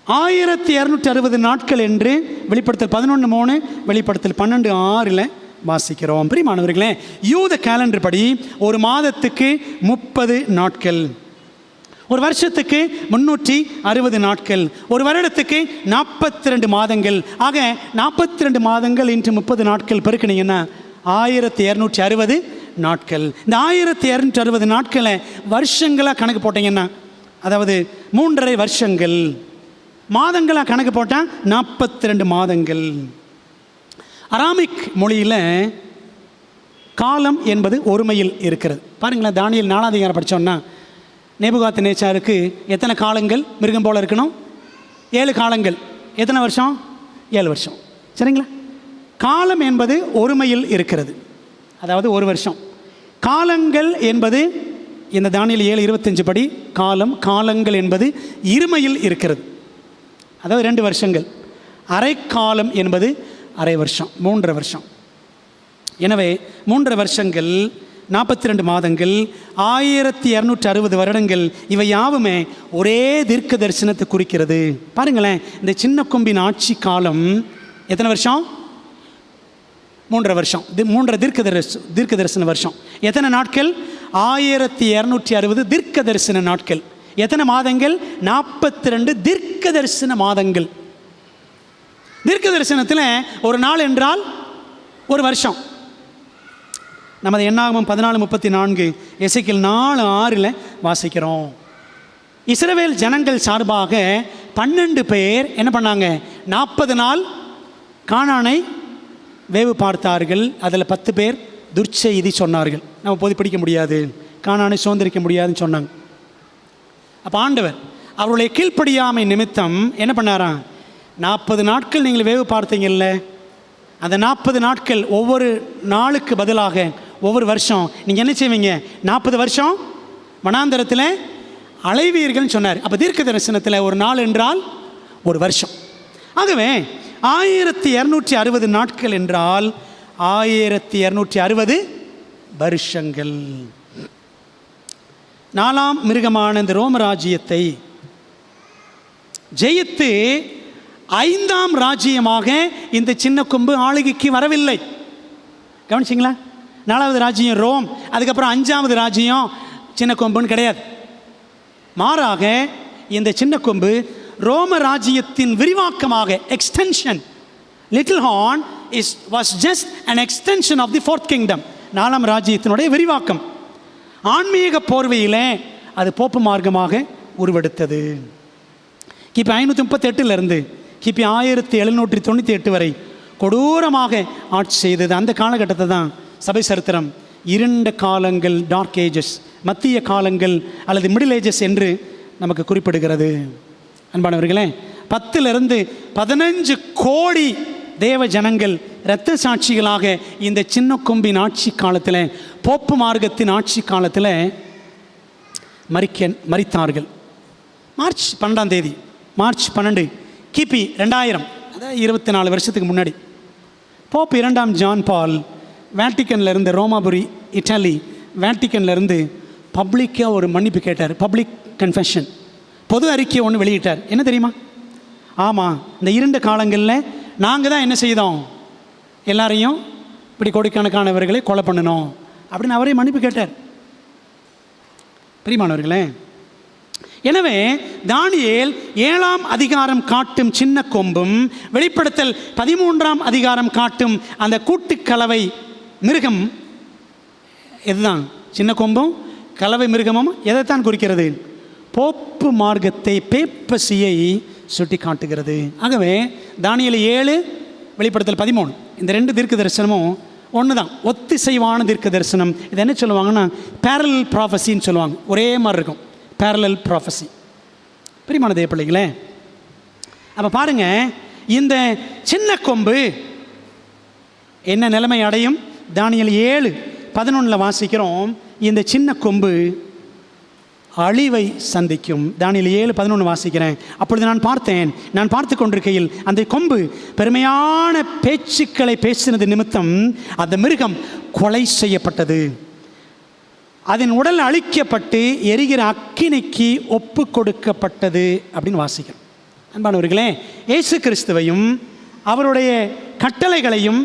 1260 நாட்கள் என்று வெளிப்படுத்தல் 11:3, வெளிப்படுத்தல் 12:6 வாசிக்கிறோம். பிரியமானவர்களே, யூத கேலண்டர் படி ஒரு மாதத்துக்கு 30 நாட்கள், ஒரு வருஷத்துக்கு 360 நாட்கள், ஒரு வருடத்துக்கு 42 மாதங்கள். ஆக 42 மாதங்கள் இன்று 30 நாட்கள் பெருக்கினீங்கன்னா 1260 நாட்கள். இந்த 1260 நாட்களை வருஷங்களாக கணக்கு போட்டிங்கன்னா, அதாவது 3.5 வருஷங்கள், மாதங்களாக கணக்கு போட்டால் 42 மாதங்கள். அராமிக் மொழியில் காலம் என்பது ஒருமையில் இருக்கிறது. பாருங்களேன், தானியேல் 4ஆம் அதிகாரம் படித்தோன்னா, நேபுகாத்நேச்சாருக்கு எத்தனை காலங்கள் மிருகம் போல் இருக்கணும்? 7 காலங்கள். எத்தனை வருஷம்? 7 வருஷம். சரிங்களா? காலம் என்பது ஒருமையில் இருக்கிறது, அதாவது ஒரு வருஷம். காலங்கள் என்பது இந்த தானியேல் 7:25 படி காலங்கள் என்பது இருமையில் இருக்கிறது, அதாவது 2 வருஷங்கள். அரை காலம் என்பது அரை வருஷம், 3.5 வருஷம். எனவே 3.5 வருஷங்கள், 42 மாதங்கள், 1260 வருடங்கள், இவை யாவுமே ஒரே தீர்க்க தரிசனத்தை குறிக்கிறது. பாருங்களேன், இந்த சின்ன கொம்பின் ஆட்சி காலம் எத்தனை வருஷம்? 3.5 வருஷம். 3 தீர்க்க தரிசன வருஷம். எத்தனை நாட்கள்? 1260 தீர்க்க தரிசன நாட்கள். எத்தனை மாதங்கள்? 42 தீர்க்க தரிசன மாதங்கள். தீர்க்க தரிசனத்தில் ஒரு நாள் என்றால் ஒரு வருஷம். நமது என்னாகமம் 14:34, எசேக்கியேல் 4:6 வாசிக்கிறோம். இஸ்ரவேல் ஜனங்கள் சார்பாக 12 பேர் என்ன பண்ணாங்க? 40 நாள் கானானை வேவு பார்த்தார்கள். அதில் 10 பேர் துர்ச்செய்தி சொன்னார்கள். நம்ம போய் பிடிக்க முடியாது, கானானை சுதந்திரிக்க முடியாதுன்னு சொன்னாங்க. அப்போ ஆண்டவர் அவருடைய கீழ்ப்படியாமை நிமித்தம் என்ன பண்ணாராம்? 40 நாட்கள் நீங்கள் வேவு பார்த்தீங்கல்ல, அந்த 40 நாட்கள் ஒவ்வொரு நாளுக்கு பதிலாக ஒவ்வொரு வருஷம் நீங்கள் என்ன செய்வீங்க? 40 வருஷம் வனாந்தரத்தில் அலைவீர்கள்னு சொன்னார். அப்போ தீர்க்க தரிசனத்தில் ஒரு நாள் என்றால் ஒரு வருஷம். ஆகவே 1260 நாட்கள் என்றால் 1260 வருஷங்கள். 4ஆம் மிருகமான இந்த ரோம ராஜ்யத்தை ஜெயித்து 5ஆம் ராஜ்யமாக இந்த சின்ன கொம்பு ஆளுகைக்கு வரவில்லை. கவனிச்சிங்களா? 4வது ராஜ்யம் ரோம், அதுக்கப்புறம் 5வது ராஜ்யம் சின்ன கொம்புன்னு கிடையாது. மாறாக இந்த சின்ன கொம்பு ரோம ராஜ்யத்தின் விரிவாக்கமாக, extension. Little horn was just an extension of the fourth kingdom. 4ஆம் ராஜ்யத்தினுடைய விரிவாக்கம். ஆன்மீக போர்வையில் அது போப்பு மார்க்கமாக உருவெடுத்தது. கிபி 538 கிபி 1798 வரை கொடூரமாக ஆட்சி செய்தது. அந்த காலகட்டத்தை தான் சபை சரித்திரம் இருண்ட காலங்கள், டார்க் ஏஜஸ், மத்திய காலங்கள் அல்லது மிடில் ஏஜஸ் என்று நமக்கு குறிப்பிடுகிறது. அன்பானவர்களே, 10 to 15 கோடி தேவ ஜனங்கள் இரத்த சாட்சிகளாக இந்த சின்ன கொம்பின் ஆட்சி காலத்தில், போப்பு மார்க்கத்தின் ஆட்சி காலத்தில் மரித்தார்கள். மார்ச் 12 மார்ச் 12 கிபி 2000, அதாவது 24 வருஷத்துக்கு முன்னாடி போப் 2ஆம் ஜான் பால் வேட்டிக்கனில் இருந்து, ரோமாபுரி இட்டாலி வேட்டிக்கனில் இருந்து பப்ளிக்காக ஒரு மன்னிப்பு கேட்டார். பப்ளிக் கன்ஃபெஷன், பொது அறிக்கை ஒன்று வெளியிட்டார். என்ன தெரியுமா? ஆமாம், இந்த இருண்ட காலங்களில் நாங்கள் தான் என்ன செய்தோம்? எல்லாரையும் இப்படி கோடிக்கணக்கானவர்களை கொலை பண்ணணும் அப்படின்னு அவரே மன்னிப்பு கேட்டார். பிரியமானவர்களே, எனவே தானியேல் 7ஆம் அதிகாரம் காட்டும் சின்ன கொம்பும், வெளிப்படுத்தல் 13ஆம் அதிகாரம் காட்டும் அந்த கூட்டுக்கலவை மிருகம், இதுதான் சின்ன கொம்பும் கலவை மிருகமும் எதைத்தான் குறிக்கிறது? போப்பு மார்க்கத்தை, பேப்பசியை சுட்டி காட்டுகிறது. ஆகவே தானியேல் 7, வெளிப்படுத்தல் 13, இந்த 2 தீர்க்க தரிசனமும் ஒன்று தான், ஒத்திசைவான தீர்க்க தரிசனம். இது என்ன சொல்லுவாங்கன்னா பேரலல் ப்ராஃபஸின்னு சொல்லுவாங்க. ஒரே மாதிரி இருக்கும், பேரலல் ப்ராஃபஸி. பிரியமான தேவ பிள்ளைகளே, அப்போ பாருங்கள், இந்த சின்ன கொம்பு என்ன நிலைமை அடையும்? தானியேல் 7:11 வாசிக்கிறோம், இந்த சின்ன கொம்பு அழிவை சந்திக்கும். தானியேல் 7:11 வாசிக்கிறேன். அப்பொழுது நான் பார்த்து கொண்டிருக்கையில் அந்த கொம்பு பெருமையான பேச்சுக்களை பேசினது நிமித்தம் அந்த மிருகம் கொலை செய்யப்பட்டது, அதன் உடல் அழிக்கப்பட்டு எரிகிற அக்கினிக்கு ஒப்பு கொடுக்கப்பட்டது அப்படின்னு வாசிக்கிறோம். அன்பானவர்களே, இயேசு கிறிஸ்துவையும் அவருடைய கட்டளைகளையும்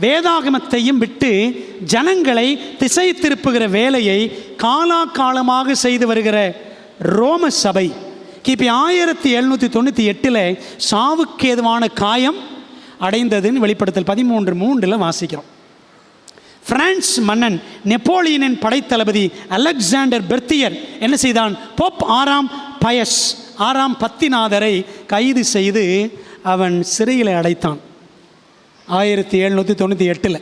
வேதாகமத்தையும் விட்டு ஜனங்களை திசை திருப்புகிற வேலையை காலாகாலமாக செய்து வருகிற ரோம சபை கிபி 1798 சாவுக்கு ஏதுவான காயம் அடைந்ததுன்னு வெளிப்படுத்தல் 13:3 வாசிக்கிறோம். பிரான்ஸ் மன்னன் நெப்போலியனின் படைத்தளபதி அலெக்சாண்டர் பெர்த்தியர் என்ன செய்தான்? போப் 6ஆம் பயஸ் 6ஆம் பத்திநாதரை கைது செய்து அவன் சிறையில் அடைத்தான் 1798.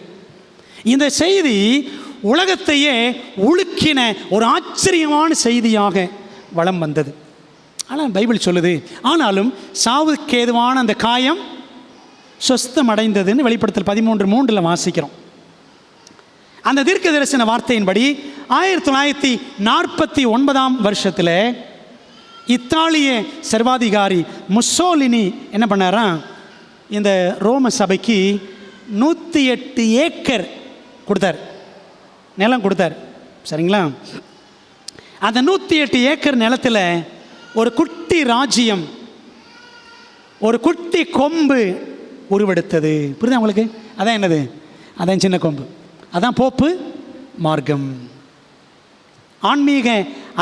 இந்த செய்தி உலகத்தையே உலுக்கின ஒரு ஆச்சரியமான செய்தியாக வலம் வந்தது. ஆனால் பைபிள் சொல்லுது, ஆனாலும் சாவுக்கு ஏதுவான அந்த காயம் சொஸ்தம் அடைந்ததுன்னு வெளிப்படுத்தல் 13:3 வாசிக்கிறோம். அந்த தீர்க்க தரிசன வார்த்தையின்படி 1949ஆம் வருஷத்தில் இத்தாலிய சர்வாதிகாரி முசோலினி என்ன பண்ணாரா? இந்த ரோம சபைக்கு 108 ஏக்கர் கொடுத்தார், நிலம் கொடுத்தார். சரிங்களா? அந்த 108 ஏக்கர் நிலத்தில் ஒரு குட்டி ராஜ்யம், ஒரு குட்டி கொம்பு உருவெடுத்தது. புரியுதா உங்களுக்கு? அதான் என்னது? அதான் சின்ன கொம்பு, அதான் போப்பு மார்க்கம். ஆன்மீக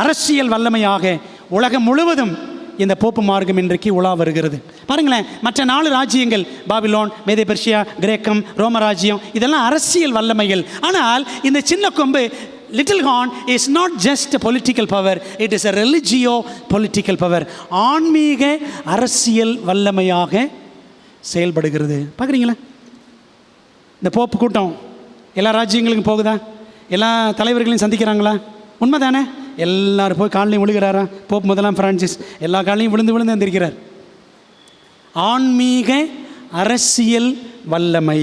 அரசியல் வல்லமையாக உலகம் முழுவதும் இந்த போப்பு மார்க்கம் இன்றைக்கு உலா வருகிறது. பாருங்களேன், மற்ற 4 ராஜ்யங்கள் பாபிலோன், மேதே பெர்ஷியா, கிரேக்கம், ரோம ராஜ்யம் இதெல்லாம் அரசியல் வல்லமைகள். ஆனால் இந்த சின்ன கொம்பு little horn is not just political power, it is a religio political power. ஆன்மீக அரசியல் வல்லமையாக செயல்படுகிறது. பார்க்குறீங்களா? இந்த போப்பு கூட்டம் எல்லா ராஜ்யங்களுக்கும் போகுதா? எல்லா தலைவர்களையும் சந்திக்கிறாங்களா? உண்மை தானே? எல்லாரும் போய் காலையும் விழுகிறாரா? போப் 1ஆம் பிரான்சிஸ் எல்லா காலையும் விழுந்து வந்திருக்கிறார். ஆன்மீக அரசியல் வல்லமை,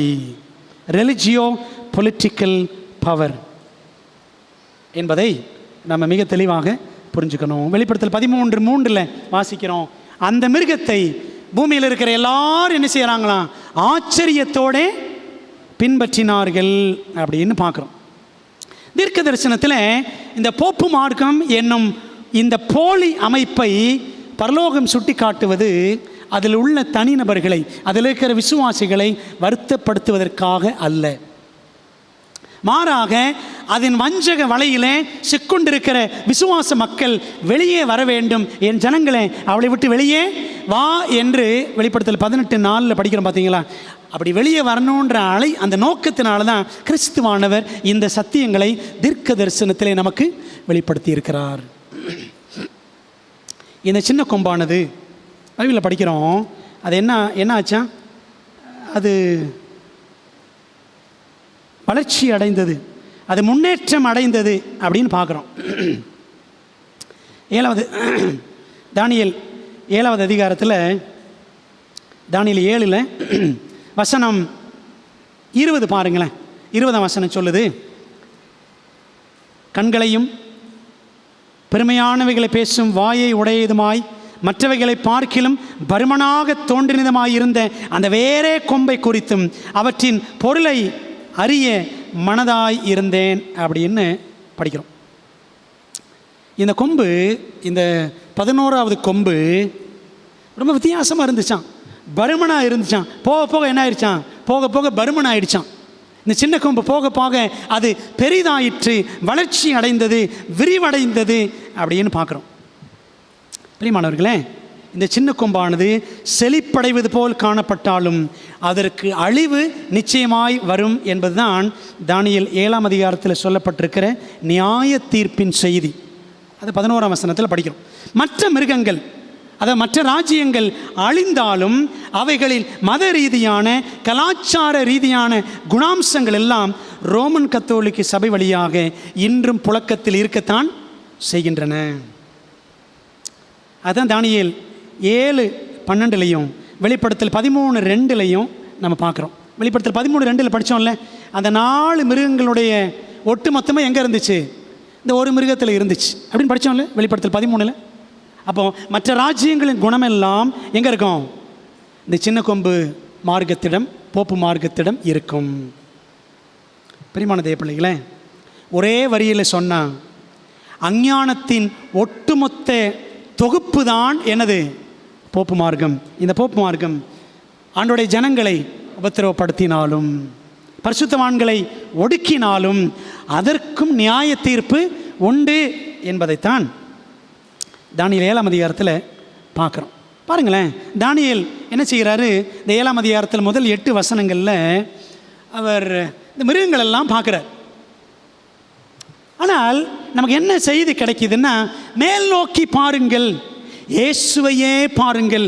ரெலிஜியோ பொலிட்டிக்கல் பவர் என்பதை நம்ம மிக தெளிவாக புரிஞ்சுக்கணும். வெளிப்படுத்தல் 13:3 வாசிக்கிறோம், அந்த மிருகத்தை பூமியில் இருக்கிற எல்லாரும் என்ன செய்கிறாங்களாம்? ஆச்சரியத்தோடு பின்பற்றினார்கள் அப்படின்னு பார்க்குறோம். தீர்க்க தரிசனத்தில் இந்த போப்பு மார்க்கம் என்னும் இந்த போலி அமைப்பை பரலோகம் சுட்டி காட்டுவது அதில் உள்ள தனிநபர்களை, அதில் இருக்கிற விசுவாசிகளை வருத்தப்படுத்துவதற்காக அல்ல, மாறாக அதன் வஞ்சக வலையிலே சிக்கொண்டிருக்கிற விசுவாச மக்கள் வெளியே வர வேண்டும். என் ஜனங்களே, அவளை விட்டு வெளியே வா என்று வெளிப்படுத்தல் 18:4 படிக்கிறோம். பார்த்தீங்களா? அப்படி வெளியே வரணுன்ற அலை, அந்த நோக்கத்தினால தான் கிறிஸ்துவானவர் இந்த சத்தியங்களை தீர்க்க தரிசனத்திலே நமக்கு வெளிப்படுத்தி இருக்கிறார். இந்த சின்ன கொம்பானது பைபிளில் படிக்கிறோம், அது என்ன ஆச்சா? அது வளர்ச்சி அடைந்தது, அது முன்னேற்றம் அடைந்தது அப்படின்னு பார்க்குறோம். தானியேல் 7வது அதிகாரத்தில், தானியேல் 7 வசனம் 20 பாருங்களேன். 20ஆம் வசனம் சொல்லுது, கண்களையும் பெருமையானவைகளை பேசும் வாயை உடையதுமாய் மற்றவைகளை பார்க்கிலும் பருமனாக தோன்றினதுமாயிருந்த அந்த வேறே கொம்பை குறித்தும் அவற்றின் பொருளை அறிய மனதாய் இருந்தேன் அப்படின்னு படிக்கிறோம். இந்த கொம்பு, இந்த 11வது கொம்பு ரொம்ப வித்தியாசமாக இருந்துச்சான், பருமனாக இருந்துச்சான். போக போக என்ன ஆயிடுச்சான்? போக போக பருமன் ஆயிடுச்சான். இந்த சின்ன கொம்பு போக போக அது பெரிதாயிற்று, வளர்ச்சி அடைந்தது, விரிவடைந்தது அப்படின்னு பார்க்குறோம். பிரியமானவர்களே, இந்த சின்ன கொம்பானது செழிப்படைவது போல் காணப்பட்டாலும் அதற்கு அழிவு நிச்சயமாய் வரும் என்பதுதான் தானியேல் 7ஆம் அதிகாரத்தில் சொல்லப்பட்டிருக்கிற நியாய தீர்ப்பின் செய்தி. அது 11ஆம் வசனத்தில் படிக்கிறோம். மற்ற மிருகங்கள், அதாவது மற்ற ராஜ்யங்கள் அழிந்தாலும் அவைகளில் மத ரீதியான கலாச்சார ரீதியான குணாம்சங்கள் எல்லாம் ரோமன் கத்தோலிக்க சபை வழியாக இன்றும் புழக்கத்தில் இருக்கத்தான் செய்கின்றன. அதுதான் தானியேல் 7:12 வெளிப்படுத்தல் 13:2 நம்ம பார்க்குறோம். வெளிப்படுத்தல் 13:2 படித்தோம்ல, அந்த 4 மிருகங்களுடைய ஒட்டு மொத்தமாக எங்கே இருந்துச்சு? இந்த ஒரு மிருகத்தில் இருந்துச்சு அப்படின்னு படித்தோம்ல வெளிப்படுத்தல் 13. அப்போ மற்ற ராஜ்யங்களின் குணமெல்லாம் எங்கே இருக்கும்? இந்த சின்ன கொம்பு மார்க்கத்திடம், போப்பு மார்க்கத்திடம் இருக்கும். பிரியமான தேவ பிள்ளைகளே, ஒரே வரியில் சொன்னால் அஞ்ஞானத்தின் ஒட்டுமொத்த தொகுப்பு தான் என்னது? போப்பு மார்க்கம். இந்த போப்பு மார்க்கம் ஆண்டோடைய ஜனங்களை உபத்திரவப்படுத்தினாலும் பரிசுத்தவான்களை ஒடுக்கினாலும் அதற்கும் நியாய தீர்ப்பு உண்டு என்பதைத்தான் தானியேல் 7ஆம் அதிகாரத்தில் பார்க்குறோம். பாருங்களேன், தானியேல் என்ன செய்கிறாரு? இந்த 7ஆம் அதிகாரத்தில் முதல் 8 வசனங்களில் அவர் இந்த மிருகங்கள் எல்லாம் பார்க்குறார். ஆனால் நமக்கு என்ன செய்தி கிடைக்குதுன்னா, மேல் நோக்கி பாருங்கள், இயேசுவையே பாருங்கள்.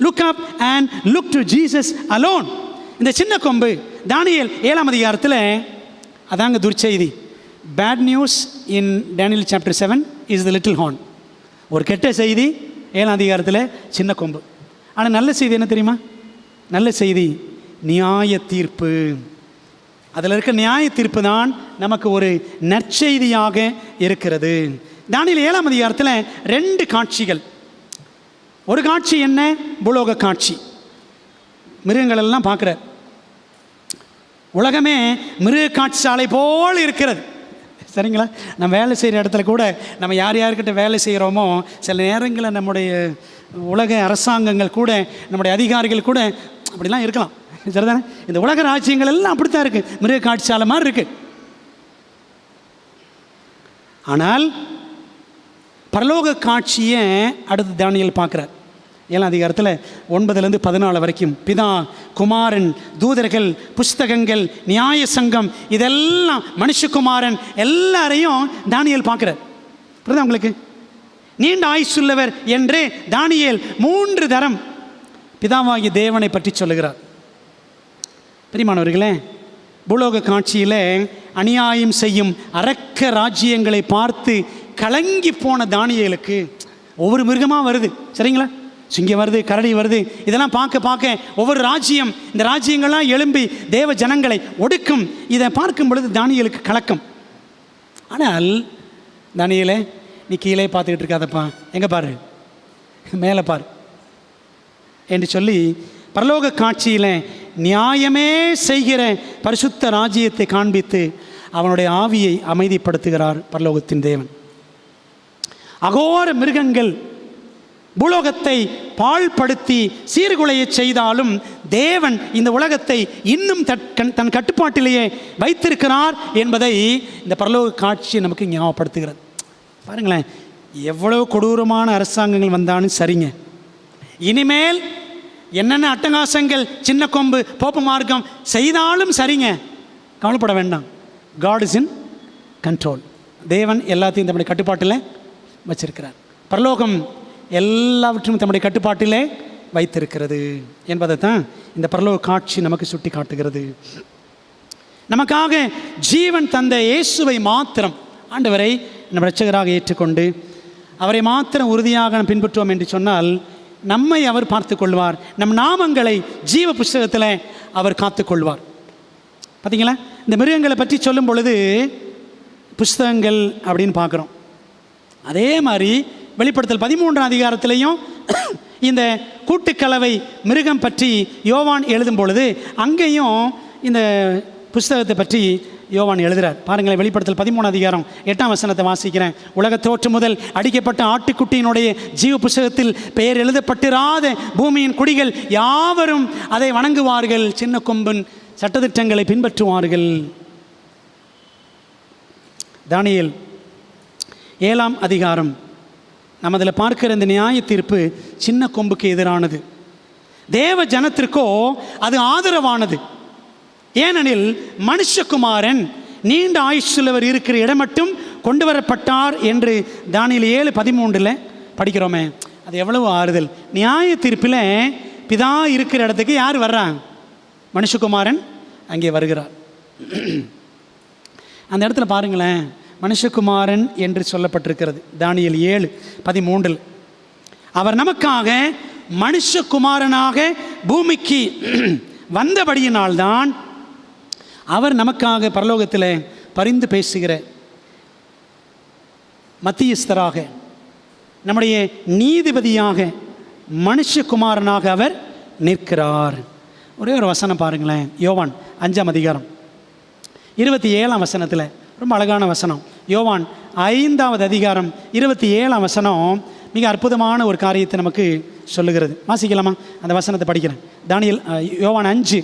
Look up and look to Jesus alone. இந்த சின்ன கொம்பு தானியேல் 7ஆம் அதிகாரத்தில் அதாங்க துர்ச்செய்தி. Bad news in Daniel chapter 7 is the little horn. ஒரு கெட்ட செய்தி 7ஆம் அதிகாரத்தில் சின்ன கொம்பு. ஆனால் நல்ல செய்தி என்ன தெரியுமா? நல்ல செய்தி நியாய தீர்ப்பு. அதில் இருக்க நியாய தீர்ப்பு தான் நமக்கு ஒரு நற்செய்தியாக இருக்கிறது. தானியேல் 7ஆம் அதிகாரத்தில் 2 காட்சிகள். ஒரு காட்சி என்ன? பூலோக காட்சி. மிருகங்கள் எல்லாம் பார்க்குறார். உலகமே மிருக காட்சி சாலை போல் இருக்கிறது. சரிங்களா? நம்ம வேலை செய்கிற இடத்துல கூட நம்ம யார் யார்கிட்ட வேலை செய்கிறோமோ, சில நேரங்களில் நம்முடைய உலக அரசாங்கங்கள் கூட, நம்முடைய அதிகாரிகள் கூட அப்படிலாம் இருக்கலாம். சரிதானே? இந்த உலக ராஜ்யங்கள் எல்லாம் அப்படித்தான் இருக்குது, மிருக காட்சி சாலை மாதிரி இருக்குது. ஆனால் பரலோக காட்சியை அடுத்து தானியேல் பார்க்குறார். 7ஆம் அதிகாரத்தில் 9லேருந்து 14 வரைக்கும் பிதா, குமாரன், தூதர்கள், புஸ்தகங்கள், நியாய சங்கம், இதெல்லாம் மனுஷகுமாரன் எல்லாரையும் தானியேல் பார்க்குறார். புரியுதா உங்களுக்கு? நீண்ட ஆயுசுள்ளவர் என்று தானியேல் 3 தரம் பிதாவாகிய தேவனை பற்றி சொல்லுகிறார். பிரியமானவர்களே, பூலோக காட்சியில் அநியாயம் செய்யும் அரக்க ராஜ்யங்களை பார்த்து கலங்கி போன தானியேலுக்கு ஒவ்வொரு மிருகமாக வருது. சரிங்களா? சிங்கம் வருது, கரடி வருது. இதெல்லாம் பார்க்க ஒவ்வொரு ராஜ்யம், இந்த ராஜ்யங்கள்லாம் எழும்பி தேவ ஜனங்களை ஒடுக்கும். இதை பார்க்கும் பொழுது தானியேலுக்கு கலக்கம். ஆனால் தானியேலே, நீ கீழே பார்த்துக்கிட்டு இருக்காதப்பா, எங்கே பாரு, மேலே பாரு என்று சொல்லி பரலோக காட்சியில் நியாயமே செய்கிற பரிசுத்த ராஜ்யத்தை காண்பித்து அவனுடைய ஆவியை அமைதிப்படுத்துகிறார் பரலோகத்தின் தேவன். அகோர மிருகங்கள் பூலோகத்தை பாழ்படுத்தி சீர்குலைய செய்தாலும் தேவன் இந்த உலகத்தை இன்னும் தன் கட்டுப்பாட்டிலேயே வைத்திருக்கிறார் என்பதை இந்த பரலோக காட்சி நமக்கு ஞாபகப்படுத்துகிறது. பாருங்களேன், எவ்வளவு கொடூரமான அரசாங்கங்கள் வந்தாலும் சரிங்க, இனிமேல் என்னென்ன அட்டகாசங்கள், சின்ன கொம்பு, போப்பு மார்க்கம் செய்தாலும் சரிங்க, கவலைப்பட வேண்டாம். God is in control. தேவன் எல்லாத்தையும் தம்முடைய கட்டுப்பாட்டில் வச்சிருக்கிறார். பரலோகம் எல்லாவற்றையும் தம்முடைய கட்டுப்பாட்டிலே வைத்திருக்கிறது என்பதை தான் இந்த பரலோக காட்சி நமக்கு சுட்டி காட்டுகிறது. நமக்காக ஜீவன் தந்த இயேசுவை மாத்திரம், ஆண்டவரை நம்ம இரட்சகராக ஏற்றுக்கொண்டு அவரை மாத்திரம் உறுதியாக நாம் பின்பற்றுவோம் என்று சொன்னால் நம்மை அவர் பார்த்து கொள்வார். நம் நாமங்களை ஜீவ புஸ்தகத்தில் அவர் காத்து கொள்வார். பார்த்தீங்களா? இந்த மிருகங்களை பற்றி சொல்லும் பொழுது புஸ்தகங்கள் அப்படின்னு பார்க்குறோம். அதே மாதிரி வெளிப்படுத்தல் 13ஆம் அதிகாரத்திலையும் இந்த கூட்டுக்கலவை மிருகம் பற்றி யோவான் எழுதும் பொழுது அங்கேயும் இந்த புஸ்தகத்தை பற்றி யோவான் எழுதுகிறார். பாருங்களேன், வெளிப்படுத்தல் 13ஆம் அதிகாரம் 8ஆம் வசனத்தை வாசிக்கிறேன். உலக தோற்று முதல் அடிக்கப்பட்ட ஆட்டுக்குட்டியினுடைய ஜீவ புஸ்தகத்தில் பெயர் எழுதப்பட்டிராத பூமியின் குடிகள் யாவரும் அதை வணங்குவார்கள், சின்ன கொம்பின் சட்டதிட்டங்களை பின்பற்றுவார்கள். தானியேல் 7ஆம் அதிகாரம் நம்ம அதில் பார்க்கிற இந்த நியாய தீர்ப்பு சின்ன கொம்புக்கு எதிரானது. தேவ ஜனத்திற்கோ அது ஆதரவானது. ஏனெனில் மனுஷகுமாரன் நீண்ட ஆயுசுள்ளவர் இருக்கிற இடம் மட்டும் கொண்டு வரப்பட்டார் என்று தானியேல் 7:13 படிக்கிறோமே. அது எவ்வளவு ஆறுதல். நியாய தீர்ப்பில் பிதா இருக்கிற இடத்துக்கு யார் வர்றாங்க? மனுஷகுமாரன் அங்கே வருகிறார். அந்த இடத்துல பாருங்களேன், மனுஷகுமாரன் என்று சொல்லப்பட்டிருக்கிறது. தானியேல் 7:13 அவர் நமக்காக மனுஷகுமாரனாக பூமிக்கு வந்தபடியினால்தான் அவர் நமக்காக பரலோகத்தில் பரிந்து பேசுகிற மத்தியஸ்தராக, நம்முடைய நீதிபதியாக, மனுஷகுமாரனாக அவர் நிற்கிறார். ஒரே ஒரு வசனம் பாருங்களேன், யோவான் 5ஆம் அதிகாரம் 27ஆம் வசனத்தில் ரொம்ப அழகான வசனம். யோவான் 5ஆவது அதிகாரம் 27ஆம் வசனம் மிக அற்புதமான ஒரு காரியத்தை நமக்கு சொல்லுகிறது. வாசிக்கலாமா? அந்த வசனத்தை படிக்கிறேன். யோவான் 5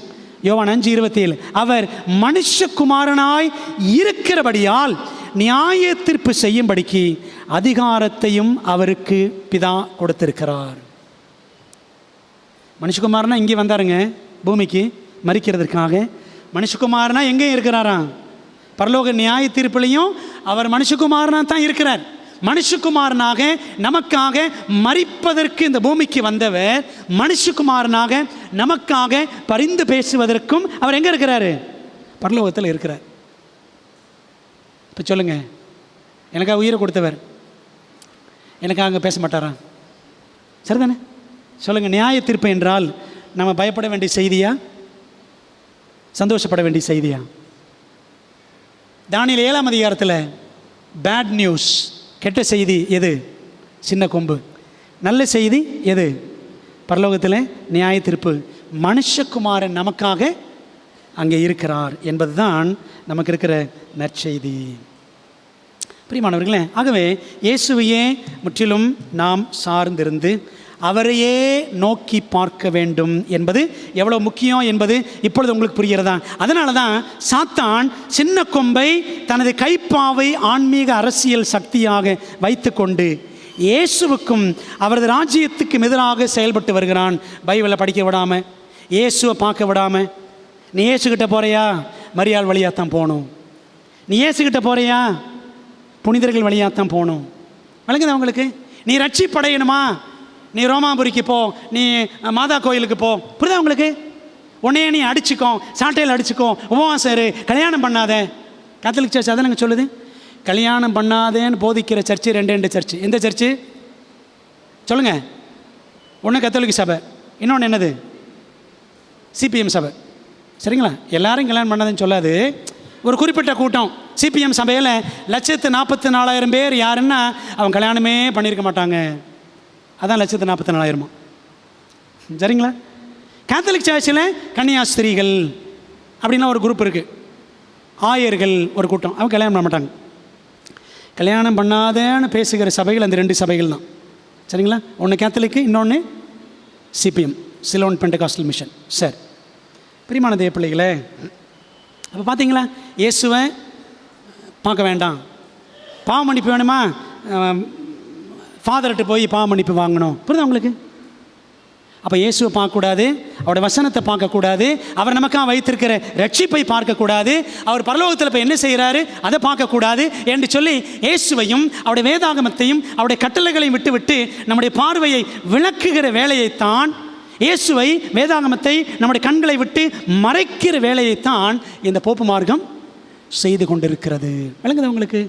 யோவான் 5:27, அவர் மனுஷகுமாரனாய் இருக்கிறபடியால் நியாய தீர்ப்பு செய்யும்படிக்கு அதிகாரத்தையும் அவருக்கு பிதா கொடுத்திருக்கிறார். மனுஷகுமாரனா இங்கே வந்தாருங்க பூமிக்கு மரிக்கிறதுக்காக. மனுஷகுமாரனா எங்கே இருக்கிறாராம்? பரலோக நியாய தீர்ப்புலையும் அவர் மனுஷகுமாரனா தான் இருக்கிறார். மனுஷகுமாரனாக நமக்காக மரிப்பதற்கு இந்த பூமிக்கு வந்தவர் மனுஷகுமாரனாக நமக்காக பரிந்து பேசுவதற்கும் அவர் எங்கே இருக்கிறாரு? பரலோகத்தில் இருக்கிறார். இப்போ சொல்லுங்க, எனக்காக உயிரை கொடுத்தவர் எனக்காக அங்கே பேச மாட்டாரா? சரிதானே? சொல்லுங்கள், நியாய தீர்ப்பு என்றால் நம்ம பயப்பட வேண்டிய செய்தியா, சந்தோஷப்பட வேண்டிய செய்தியா? தானியேல் 7ஆம் அதிகாரத்தில் பேட் நியூஸ், கெட்ட செய்தி எது? சின்ன கொம்பு. நல்ல செய்தி எது? பரலோகத்தில் நியாய தீர்ப்பு. மனுஷகுமாரன் நமக்காக அங்கே இருக்கிறார் என்பது தான் நமக்கு இருக்கிற நற்செய்தி. பிரியமானவர்களே, ஆகவே இயேசுவையே முற்றிலும் நாம் சார்ந்திருந்து அவரையே நோக்கி பார்க்க வேண்டும் என்பது எவ்வளோ முக்கியம் என்பது இப்பொழுது உங்களுக்கு புரிகிறதா? அதனால தான் சாத்தான் சின்ன கொம்பை தனது கைப்பாவை ஆன்மீக அரசியல் சக்தியாக வைத்து கொண்டு இயேசுவுக்கும் அவரது ராஜ்யத்துக்கும் எதிராக செயல்பட்டு வருகிறான். பைபிளை படிக்க விடாமல், இயேசுவை பார்க்க விடாமல். நீ இயேசுக்கிட்ட போகிறியா? மரியாள் வழியாகத்தான் போகணும். நீ இயேசுக்கிட்ட போகிறியா? புனிதர்கள் வழியாகத்தான் போகணும். வழங்குது அவங்களுக்கு. நீ ரட்சிப்படையணுமா? நீ ரோமாபுரிக்கு போ, நீ மாதா கோயிலுக்கு போ. புரியுதா உங்களுக்கு? உன்னையே நீ அடிச்சுக்கோ, சாட்டையில் அடிச்சுக்கோ, உபவாசம் இரு, கல்யாணம் பண்ணாத. கேத்தலிக் சர்ச் அதெல்லாம் சொல்லுது. கல்யாணம் பண்ணாதேன்னு போதிக்கிற சர்ச்சு 2 சர்ச்சு. எந்த சர்ச்சு சொல்லுங்க? ஒன்று கத்தோலிக்க சபை, இன்னொன்று என்னது? சிபிஎம் சபை. சரிங்களா? எல்லாரும் கல்யாணம் பண்ணாதுன்னு சொல்லாது. ஒரு குறிப்பிட்ட கூட்டம் சிபிஎம் சபையில் 144,000 பேர் யாருன்னா அவங்க கல்யாணமே பண்ணியிருக்க மாட்டாங்க. அதான் 144,000. சரிங்களா? கேத்தலிக் சர்ச்சில் கன்னியாஸ்திரிகள் அப்படின்னா ஒரு குரூப் இருக்குது. ஆயர்கள் ஒரு கூட்டம், அவங்க கல்யாணம் பண்ண மாட்டாங்க. கல்யாணம் பண்ணாதேன்னு பேசுகிற சபைகள் அந்த 2 சபைகள் தான். சரிங்களா? ஒன்று கேத்தலிக்கு, இன்னொன்று சிபிஎம், சிலோன் பெண்டகாஸ்டல் மிஷன். சரி, பிரியமான தேவ பிள்ளைகளே, அப்போ பார்த்தீங்களா, இயேசுவை பார்க்க வேண்டாம். பாவ மன்னிப்பு வேணுமா? ஃபாதர்கிட்ட போய் பாவ மன்னிப்பு வாங்கணும். புரியுதா உங்களுக்கு? அப்போ இயேசுவை பார்க்கக்கூடாது, அவருடைய வசனத்தை பார்க்கக்கூடாது, அவர் நமக்காக வைத்திருக்கிற ரட்சிப்பை பார்க்கக்கூடாது, அவர் பரலோகத்தில் இப்போ என்ன செய்கிறாரு அதை பார்க்கக்கூடாது என்று சொல்லி இயேசுவையும் அவருடைய வேதாகமத்தையும் அவருடைய கட்டளைகளையும் விட்டு விட்டு நம்முடைய பார்வையை விளக்குகிற வேலையைத்தான், இயேசுவை வேதாகமத்தை நம்முடைய கண்களை விட்டு மறைக்கிற வேலையைத்தான் இந்த போப்பு மார்க்கம் செய்து கொண்டிருக்கிறது. விளங்குது உங்களுக்கு?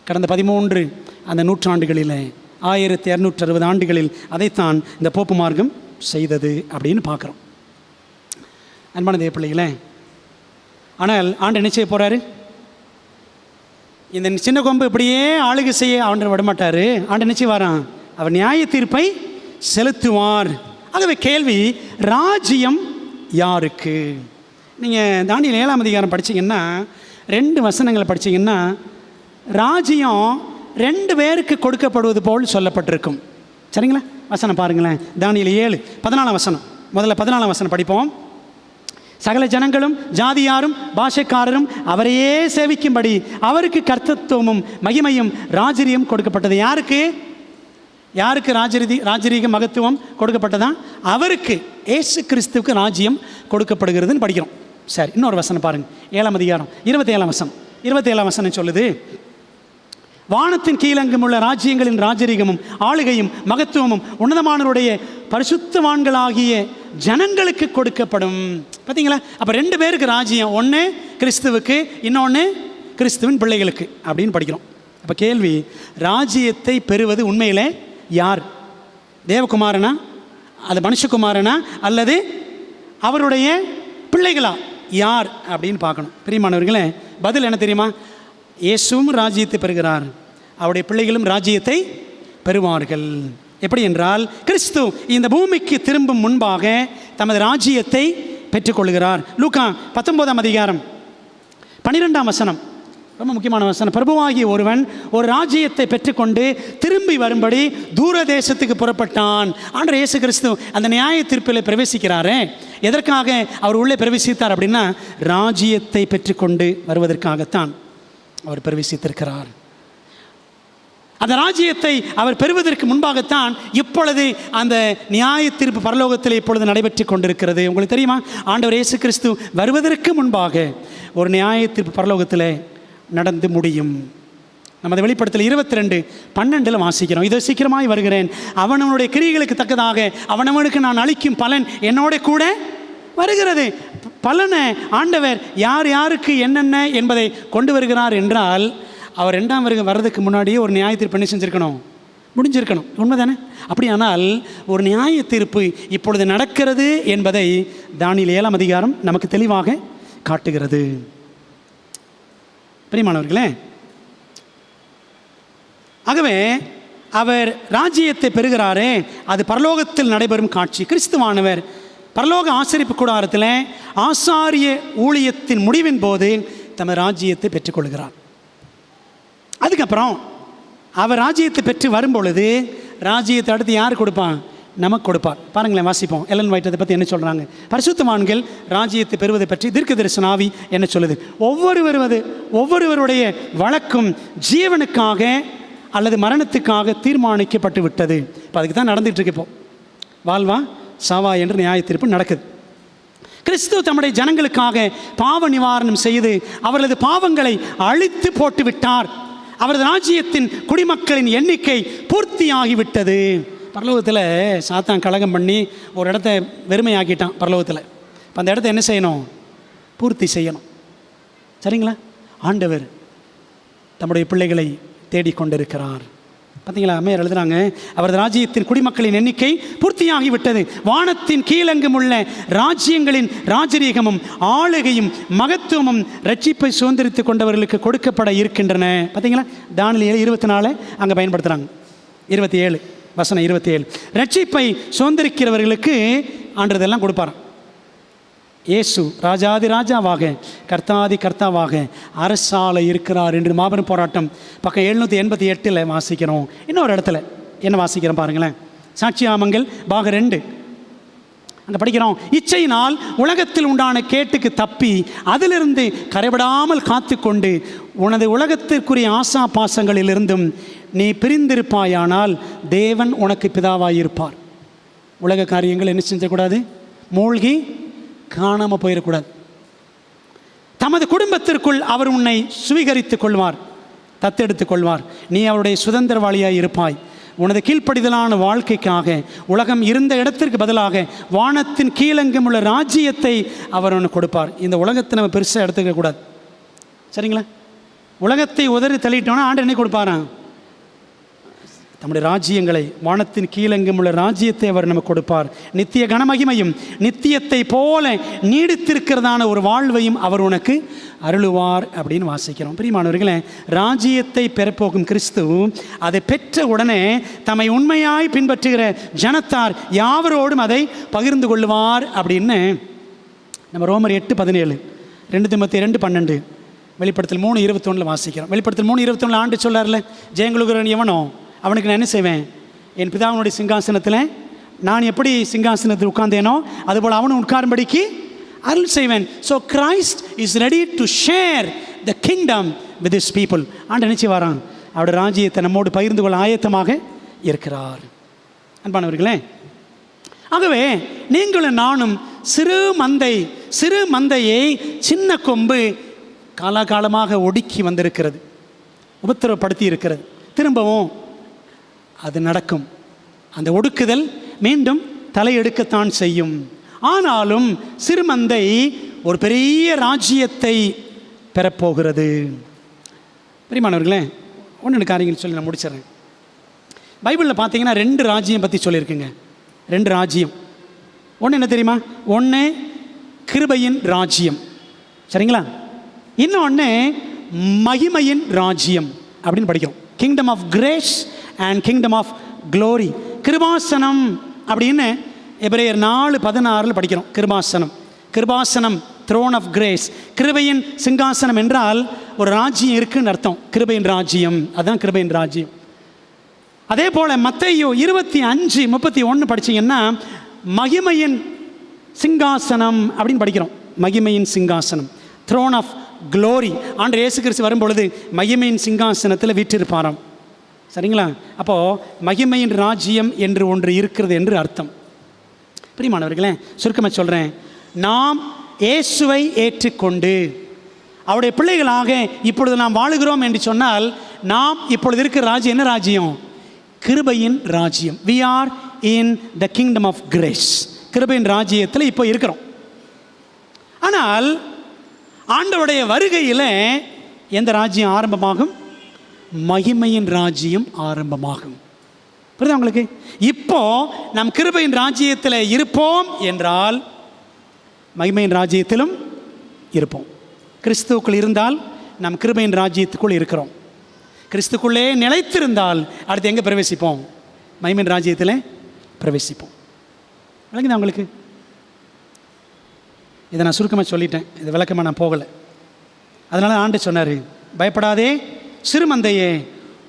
கடந்த 13 அந்த நூற்றாண்டுகளில் 1260 ஆண்டுகளில் அதைத்தான் இந்த போப்பு மார்க்கம் செய்தது அப்படின்னு பார்க்குறோம். அன்பான தேவ பிள்ளைகளே, ஆனால் ஆண்டு என்ன செய்ய போகிறாரு? இந்த சின்ன கொம்பு இப்படியே ஆளுகை செய்ய ஆண்டு விடமாட்டார். ஆண்டு என்ன செய்வாராம்? அவர் நியாய தீர்ப்பை செலுத்துவார். ஆகவே கேள்வி, ராஜ்யம் யாருக்கு? நீங்கள் தானியேல் 7ஆம் அதிகாரம் படித்தீங்கன்னா 2 வசனங்களை படித்தீங்கன்னா ராஜ்யம் 2 பேருக்கு கொடுக்கப்படுவது போல் சொல்லப்பட்டிருக்கும். சரிங்களா? வசனம் பாருங்களேன். தானியேல் 7:14 வசனம். முதல்ல 14 வசனம் படிப்போம். சகல ஜனங்களும் ஜாதியாரும் பாஷைக்காரரும் அவரையே சேவிக்கும்படி அவருக்கு கர்த்தத்துவமும் மகிமையும் ராஜரியம் கொடுக்கப்பட்டது. யாருக்கு? யாருக்கு ராஜரீக மகத்துவம் கொடுக்கப்பட்டதா? அவருக்கு, இயேசு கிறிஸ்துவுக்கு ராஜ்யம் கொடுக்கப்படுகிறதுன்னு படிக்கிறோம். சரி, இன்னொரு வசனம் பாருங்கள். 7ஆம் அதிகாரம் 27ஆம் வசனம். 27ஆம் வசனம் சொல்லுது, வானத்தின் கீழங்கும் உள்ள ராஜ்யங்களின் ராஜரீகமும் ஆளுகையும் மகத்துவமும் உன்னதமானவருடைய பரிசுத்தவான்களாகிய ஜனங்களுக்கு கொடுக்கப்படும். பார்த்தீங்களா? அப்போ 2 பேருக்கு ராஜ்யம், ஒன்று கிறிஸ்துவுக்கு, இன்னொன்று கிறிஸ்துவின் பிள்ளைகளுக்கு அப்படின்னு படிக்கிறோம். அப்போ கேள்வி, ராஜ்யத்தை பெறுவது உண்மையிலே யார்? தேவகுமாரனா, அது மனுஷகுமாரனா, அல்லது அவருடைய பிள்ளைகளா? யார் அப்படின்னு பார்க்கணும். பிரியமானவர்களே, பதில் என்ன தெரியுமா? இயேசுவும் ராஜ்யத்தை பெறுகிறார், அவருடைய பிள்ளைகளும் ராஜ்யத்தை பெறுவார்கள். எப்படி என்றால், கிறிஸ்து இந்த பூமிக்கு திரும்பும் முன்பாக தமது ராஜ்யத்தை பெற்றுக்கொள்கிறார். லூக்கா 19ஆம் அதிகாரம் 12ஆம் வசனம். ரொம்ப முக்கியமான வசனம். பிரபுவாகிய ஒருவன் ஒரு ராஜ்யத்தை பெற்றுக்கொண்டு திரும்பி வரும்படி தூர தேசத்துக்கு புறப்பட்டான். ஆண்டவர் இயேசு கிறிஸ்து அந்த நியாய தீர்ப்பில் பிரவேசிக்கிறாரே, எதற்காக அவர் உள்ளே பிரவேசித்தார் அப்படின்னா, ராஜ்யத்தை பெற்றுக்கொண்டு வருவதற்காகத்தான் அவர் பிரவேசித்திருக்கிறார். அந்த ராஜ்யத்தை அவர் பெறுவதற்கு முன்பாகத்தான் இப்பொழுது அந்த நியாய தீர்ப்பு பரலோகத்தில் இப்பொழுது நடைபெற்று கொண்டிருக்கிறது. உங்களுக்கு தெரியுமா, ஆண்டவர் இயேசு கிறிஸ்து வருவதற்கு முன்பாக ஒரு நியாய தீர்ப்பு பரலோகத்தில் நடந்து முடியும். நமது வெளிப்படுத்தல் 22:12 வாசிக்கிறோம். இதோ சீக்கிரமாய் வருகிறேன், அவனவனுடைய கிரியைகளுக்கு தக்கதாக அவனவனுக்கு நான் அளிக்கும் பலன் என்னோட கூட வருகிறது. பலனை ஆண்டவர் யார் யாருக்கு என்னென்ன என்பதை கொண்டு வருகிறார் என்றால், அவர் 2ஆம் வர்றதுக்கு முன்னாடியே ஒரு நியாய தீர்ப்பு என்ன செஞ்சுருக்கணும், முடிஞ்சிருக்கணும். உண்மைதானே? அப்படியானால் ஒரு நியாய தீர்ப்பு இப்பொழுது நடக்கிறது என்பதை தானியேல் 7ஆம் அதிகாரம் நமக்கு தெளிவாக காட்டுகிறது. பிரியமானவர்களே, ஆகவே அவர் ராஜ்யத்தை பெறுகிறாரே, அது பரலோகத்தில் நடைபெறும் காட்சி. கிறிஸ்துவானவர் பரலோக ஆசரிப்பு கூடாரத்தில் ஆசாரிய ஊழியத்தின் முடிவின் போது தமது ராஜ்யத்தை பெற்றுக்கொள்கிறார். அதுக்கப்புறம் அவர் ராஜ்யத்தை பெற்று வரும்பொழுது ராஜ்யத்தை அடுத்து யார் கொடுப்பான்? நமக்கு கொடுப்பார். பாருங்களேன், வாசிப்போம். எலன் ஒயிட் அதை பற்றி என்ன சொல்கிறாங்க. பரிசுத்தவான்கள் ராஜ்யத்தை பெறுவதை பற்றி தீர்க்கதரிசன ஆவி என்ன சொல்லுது? ஒவ்வொருவருடைய வழக்கும் ஜீவனுக்காக அல்லது மரணத்துக்காக தீர்மானிக்கப்பட்டு விட்டது. இப்போ அதுக்கு தான் நடந்துகிட்டு இருக்கு. இப்போ வாழ்வா சாவா என்று நியாய தீர்ப்பு நடக்குது. கிறிஸ்து தம்முடைய ஜனங்களுக்காக பாவ நிவாரணம் செய்து அவர்களது பாவங்களை அழித்து போட்டு விட்டார். அவரது ராஜ்யத்தின் குடிமக்களின் எண்ணிக்கை பூர்த்தியாகிவிட்டது. பரலோகத்தில் சாத்தான் கலகம் பண்ணி ஒரு இடத்த வெறுமையாக்கிட்டான் பரலோகத்தில். இப்போ அந்த இடத்த என்ன செய்யணும்? பூர்த்தி செய்யணும். சரிங்களா? ஆண்டவர் தம்முடைய பிள்ளைகளை தேடிக்கொண்டிருக்கிறார். பார்த்தீங்களா? அம்மையார் எழுதுறாங்க, அவரது ராஜ்யத்தின் குடிமக்களின் எண்ணிக்கை பூர்த்தியாகிவிட்டது. வானத்தின் கீழெங்கும் உள்ள ராஜ்யங்களின் ராஜரீகமும் ஆளுகையும் மகத்துவமும் ரட்சிப்பை சுதந்திரித்து கொண்டவர்களுக்கு கொடுக்கப்பட இருக்கின்றன. பார்த்தீங்களா? தானியேல் 24 அங்கே பயன்படுத்துகிறாங்க. 27 வசனம் 27. ரட்சிப்பை சுதந்திரிக்கிறவர்களுக்கு ஆண்டதெல்லாம் கொடுப்பார். இயேசு ராஜாதி ராஜாவாக கர்த்தாதி கர்த்தாவாக அரசால இருக்கிறார் என்று மாபெரும் போராட்டம் பக்கம் 788 வாசிக்கிறோம். இன்னொரு இடத்துல என்ன வாசிக்கிறோம் பாருங்களேன். சாட்சியாமங்கள் பாகம் 2 அங்கே படிக்கிறோம். இச்சையினால் உலகத்தில் உண்டான கேட்டுக்கு தப்பி அதிலிருந்து கரைபடாமல் காத்து கொண்டு உனது உலகத்திற்குரிய ஆசா பாசங்களிலிருந்தும் நீ பிரிந்திருப்பாயானால் தேவன் உனக்கு பிதாவாயிருப்பார். உலக காரியங்கள் என்ன செஞ்சக்கூடாது? மூழ்கி காணாமல் போயிடக்கூடாது. தமது குடும்பத்திற்குள் அவர் உன்னை சுவீகரித்துக் கொள்வார், தத்தெடுத்துக் கொள்வார். நீ அவருடைய சுதந்திரவாளியாய் இருப்பாய். உனது கீழ்ப்படிதலான வாழ்க்கைக்காக உலகம் இருந்த இடத்திற்கு பதிலாக வானத்தின் கீழெங்கும் உள்ள ராஜ்யத்தை அவர் ஒன்று கொடுப்பார். இந்த உலகத்தை நம்ம பெருசாக எடுத்துக்க கூடாது. சரிங்களா? உலகத்தை உதறி தள்ளிட்டோன்னா ஆண்டு என்ன கொடுப்பாராம்? தம்முடைய ராஜ்யங்களை, வானத்தின் கீழெங்கும் உள்ள ராஜ்யத்தை அவர் நமக்கு கொடுப்பார். நித்திய கனமகிமையும் நித்தியத்தை போல நீடித்திருக்கிறதான ஒரு வாழ்வையும் அவர் உனக்கு அருளுவார் அப்படின்னு வாசிக்கிறோம். பிரியமானவர்களே, ராஜ்யத்தை பெறப்போகும் கிறிஸ்து அதை பெற்ற உடனே தம்மை உண்மையாய் பின்பற்றுகிற ஜனத்தார் யாவரோடும் அதை பகிர்ந்து கொள்வார் அப்படின்னு நம்ம ரோமர் 8:17, 2 தீமோத்தேயு 2:12, வெளிப்படுத்தல் 3:21 வாசிக்கிறோம். வெளிப்படுத்தல் 3:21 ஆண்டு சொல்லார்ல, ஜெயங்களுகிறவன் எவனோ அவனுக்கு நான் என்ன செய்வேன்? என் பிதாவினுடைய சிங்காசனத்தில் நான் எப்படி சிங்காசனத்தில் உட்கார்ந்தேனோ அதுபோல் அவனும் உட்காரும்படிக்கு அருள் செய்வேன். So Christ is ready to share the kingdom with this people. ஆண்டு நினைச்சு வரான், அவருடைய ராஜ்யத்தை நம்மோடு பகிர்ந்து கொள்ள ஆயத்தமாக இருக்கிறார். அன்பானவர்களே, ஆகவே நீங்களும் நானும் சிறு மந்தையை சின்ன கொம்பு காலாகாலமாக ஒடுக்கி வந்திருக்கிறது, உபத்திரவப்படுத்தி இருக்கிறது. திரும்பவும் அது நடக்கும். அந்த ஒடுக்குதல் மீண்டும் தலையெடுக்கத்தான் செய்யும். ஆனாலும் சிறுமந்தை ஒரு பெரிய ராஜ்யத்தை பெறப்போகிறது. பிரியமானவர்களே, ஒன்று காரியங்கள் சொல்லி நான் முடிச்சிடறேன். பைபிளில் பார்த்தீங்கன்னா 2 ராஜ்யம் பற்றி சொல்லியிருக்குங்க. 2 ராஜ்யம். ஒன்று என்ன தெரியுமா? ஒன்று கிருபையின் ராஜ்யம். சரிங்களா? இன்னொன்று மகிமையின் ராஜ்யம் அப்படின்னு படிக்கிறோம். Kingdom of grace and kingdom of glory. கிருபாசனம் அப்படின்னு எபிரேயர் 4:16 படிக்கிறோம். கிருபாசனம் த்ரோன் ஆஃப் கிரேஸ். கிருபையின் சிங்காசனம் என்றால் ஒரு ராஜ்யம் இருக்குன்னு அர்த்தம். கிருபையின் ராஜ்யம், அதுதான் கிருபையின் ராஜ்யம். அதே போல் மத்தேயு 25:31 படித்தீங்கன்னா மகிமையின் சிங்காசனம் அப்படின்னு படிக்கிறோம். மகிமையின் சிங்காசனம், த்ரோன் ஆஃப் க்ளோரி. ஆண்டவர் இயேசு கிறிஸ்து வரும்பொழுது மகிமையின் சிங்காசனத்தில் வீற்றிருப்பாராம். சரிங்களா? அப்போது மகிமையின் ராஜ்யம் என்று ஒன்று இருக்கிறது என்று அர்த்தம். பிரியமானவர்களே, சுருக்கமாக சொல்கிறேன், நாம் இயேசுவை ஏற்றுக்கொண்டு அவருடைய பிள்ளைகளாக இப்பொழுது நாம் வாழுகிறோம் என்று சொன்னால், நாம் இப்பொழுது இருக்கிற ராஜ்யம் என்ன ராஜ்யம்? கிருபையின் ராஜ்யம். we are in the kingdom of grace. கிருபையின் ராஜ்யத்தில் இப்போ இருக்கிறோம். ஆனால் ஆண்டவருடைய வருகையில் எந்த ராஜ்யம் ஆரம்பமாகும்? மகிமையின் ராஜ்யம் ஆரம்பமாகும். புரியுதா உங்களுக்கு? இப்போ நாம் கிருபையின் ராஜ்யத்தில் இருப்போம் என்றால் மகிமையின் ராஜ்யத்திலும் இருப்போம். கிறிஸ்துவுக்குள் இருந்தால் நாம் கிருபையின் ராஜ்யத்துக்குள் இருக்கிறோம். கிறிஸ்துக்குள்ளே நிலைத்திருந்தால் அடுத்து எங்கே பிரவேசிப்போம்? மகிமையின் ராஜ்யத்தில் பிரவேசிப்போம். விளங்குதா உங்களுக்கு? இதை நான் சுருக்கமாக சொல்லிட்டேன், இது விளக்கமாக நான் போகலை. அதனால் ஆண்டு சொன்னார், பயப்படாதே சிறுமந்தையே,